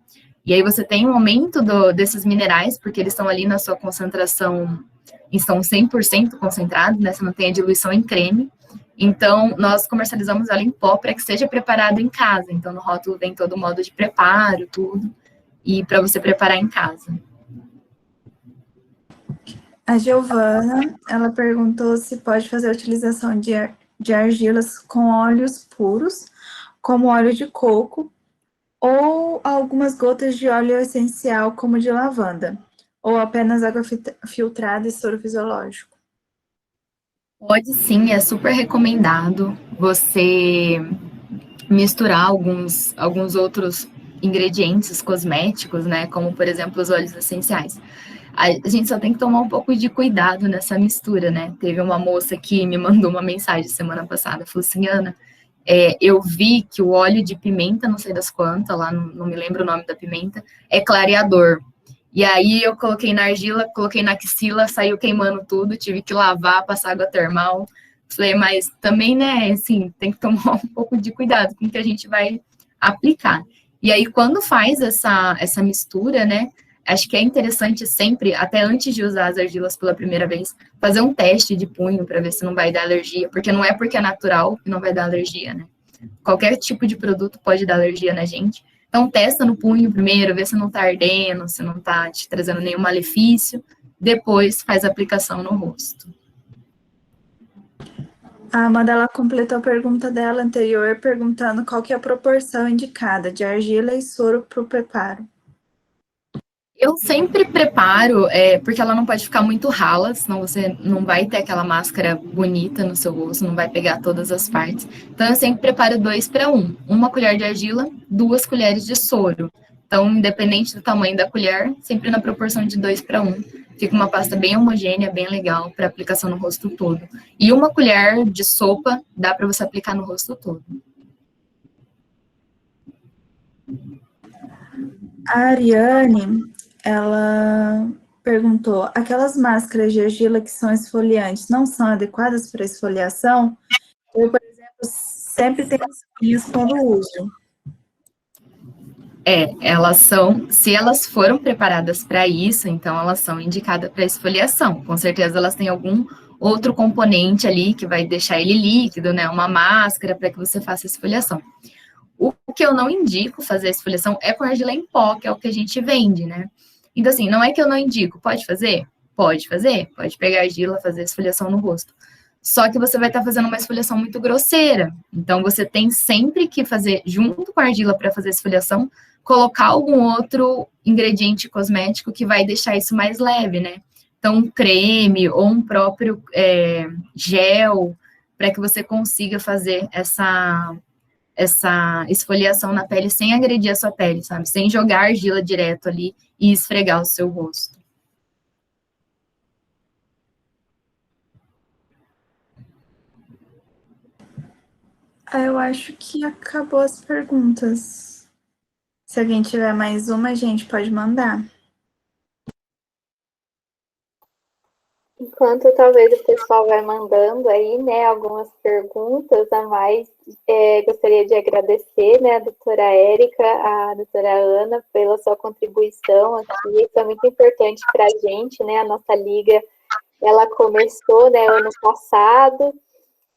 E aí, você tem um aumento desses minerais, porque eles estão ali na sua concentração, estão 100% concentrados, né? Você não tem a diluição em creme. Então, nós comercializamos ela em pó para que seja preparado em casa. Então, no rótulo vem todo o modo de preparo, tudo, e para você preparar em casa. A Giovana, ela perguntou se pode fazer a utilização de argilas com óleos puros como óleo de coco, ou algumas gotas de óleo essencial, como de lavanda, ou apenas água filtrada e soro fisiológico? Pode sim, é super recomendado você misturar alguns outros ingredientes cosméticos, né? Como, por exemplo, os óleos essenciais. A gente só tem que tomar um pouco de cuidado nessa mistura, né? Teve uma moça que me mandou uma mensagem semana passada, falou assim, Ana, eu vi que o óleo de pimenta, não sei das quantas, lá não me lembro o nome da pimenta, é clareador. E aí eu coloquei na argila, coloquei na axila, saiu queimando tudo, tive que lavar, passar água termal. Falei, mas também, né, assim, tem que tomar um pouco de cuidado com o que a gente vai aplicar. E aí, quando faz essa mistura, né, acho que é interessante sempre, até antes de usar as argilas pela primeira vez, fazer um teste de punho para ver se não vai dar alergia, porque não é porque é natural que não vai dar alergia, né? Qualquer tipo de produto pode dar alergia na gente. Então, testa no punho primeiro, vê se não tá ardendo, se não tá te trazendo nenhum malefício. Depois, faz a aplicação no rosto. A Amanda, ela completou a pergunta dela anterior, perguntando qual que é a proporção indicada de argila e soro para o preparo. Eu sempre preparo, porque ela não pode ficar muito rala, senão você não vai ter aquela máscara bonita no seu rosto, não vai pegar todas as partes. Então, eu sempre preparo 2-1. Uma colher de argila, 2 colheres de soro. Então, independente do tamanho da colher, sempre na proporção de 2-1. Fica uma pasta bem homogênea, bem legal para aplicação no rosto todo. E uma colher de sopa dá para você aplicar no rosto todo. A Ariane, ela perguntou, aquelas máscaras de argila que são esfoliantes não são adequadas para esfoliação? Eu, por exemplo, sempre tenho espinhas quando uso. Elas são, se elas foram preparadas para isso, então elas são indicadas para esfoliação. Com certeza elas têm algum outro componente ali que vai deixar ele líquido, né? Uma máscara para que você faça esfoliação. O que eu não indico fazer a esfoliação é com argila em pó, que é o que a gente vende, né? Então, assim, não é que eu não indico. Pode fazer? Pode fazer. Pode pegar argila, fazer esfoliação no rosto. Só que você vai estar fazendo uma esfoliação muito grosseira. Então, você tem sempre que fazer, junto com a argila para fazer esfoliação, colocar algum outro ingrediente cosmético que vai deixar isso mais leve, né? Então, um creme ou um próprio gel, para que você consiga fazer essa esfoliação na pele sem agredir a sua pele, sabe? Sem jogar argila direto ali e esfregar o seu rosto. Eu acho que acabou as perguntas. Se alguém tiver mais uma, a gente pode mandar. Enquanto talvez o pessoal vai mandando aí, né, algumas perguntas a mais, gostaria de agradecer, né, a doutora Érica, a doutora Ana, pela sua contribuição aqui, isso é muito importante para a gente, né, a nossa liga, ela começou, né, ano passado,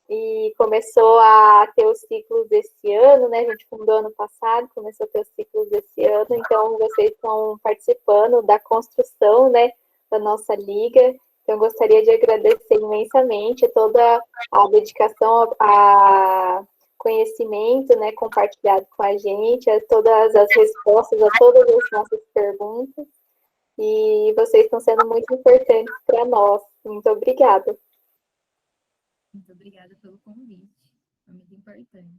e começou a ter os ciclos desse ano, né, a gente fundou ano passado, começou a ter os ciclos desse ano, então vocês estão participando da construção, né, da nossa liga. Então, eu gostaria de agradecer imensamente toda a dedicação a conhecimento, né, compartilhado com a gente, a todas as respostas a todas as nossas perguntas. E vocês estão sendo muito importantes para nós. Muito obrigada. Muito obrigada pelo convite. Foi muito importante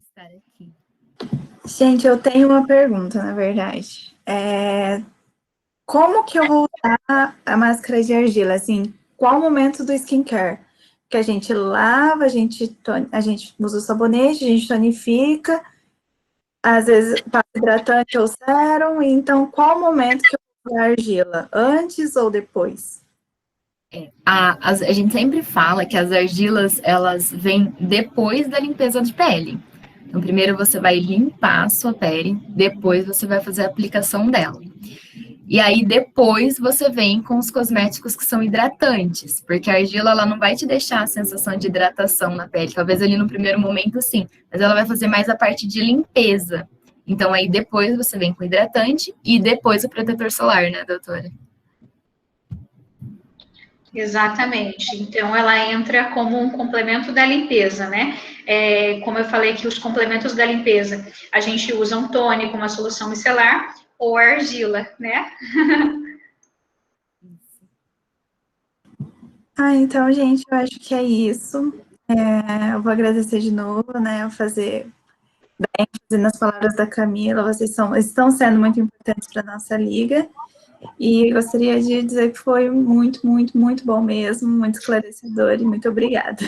estar aqui. Gente, eu tenho uma pergunta, na verdade. Como que eu vou usar a máscara de argila? Assim, qual o momento do skincare? Que a gente lava, a gente usa o sabonete, a gente tonifica, às vezes passa hidratante ou sérum. Então, qual o momento que eu vou usar a argila? Antes ou depois? A gente sempre fala que as argilas, elas vêm depois da limpeza de pele. Então, primeiro você vai limpar a sua pele, depois você vai fazer a aplicação dela. E aí, depois, você vem com os cosméticos que são hidratantes, porque a argila, ela não vai te deixar a sensação de hidratação na pele. Talvez ali no primeiro momento, sim, mas ela vai fazer mais a parte de limpeza. Então, aí, depois você vem com o hidratante e depois o protetor solar, né, doutora? Exatamente. Então, ela entra como um complemento da limpeza, né? Como eu falei que os complementos da limpeza, a gente usa um tônico, uma solução micelar ou argila, né? Então, gente, eu acho que é isso. Eu vou agradecer de novo, né? Eu fazer ênfase nas palavras da Camila. Vocês estão sendo muito importantes para a nossa liga. E gostaria de dizer que foi muito, muito, muito bom mesmo, muito esclarecedor e muito obrigada.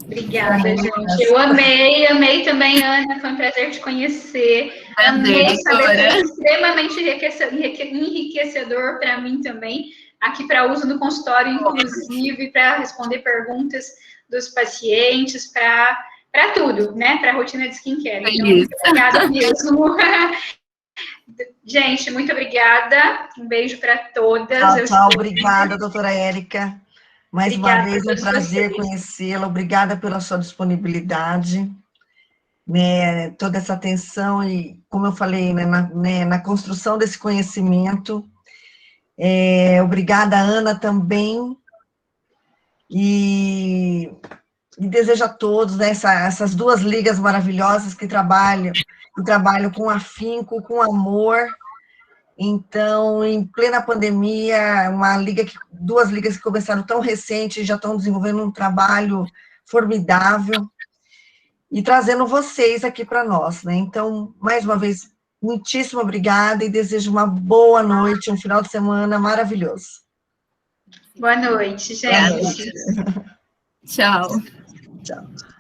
Obrigada, gente. Eu amei também, Ana. Foi um prazer te conhecer. Amei saber, foi extremamente enriquecedor para mim também, aqui para uso no consultório, inclusive, para responder perguntas dos pacientes, para tudo, né? Para a rotina de skincare. Então, muito obrigada mesmo. Gente, muito obrigada. Um beijo para todas. Tchau, obrigada, doutora Érica. Mais uma vez, um prazer conhecê-la. Obrigada pela sua disponibilidade, né, toda essa atenção e, como eu falei, né, na construção desse conhecimento. Obrigada, Ana, também. E desejo a todos, né, essas duas ligas maravilhosas que trabalham com afinco, com amor. Então, em plena pandemia, duas ligas que começaram tão recente, já estão desenvolvendo um trabalho formidável e trazendo vocês aqui para nós, né? Então, mais uma vez, muitíssimo obrigada e desejo uma boa noite, um final de semana maravilhoso. Boa noite, gente. Tchau. Tchau.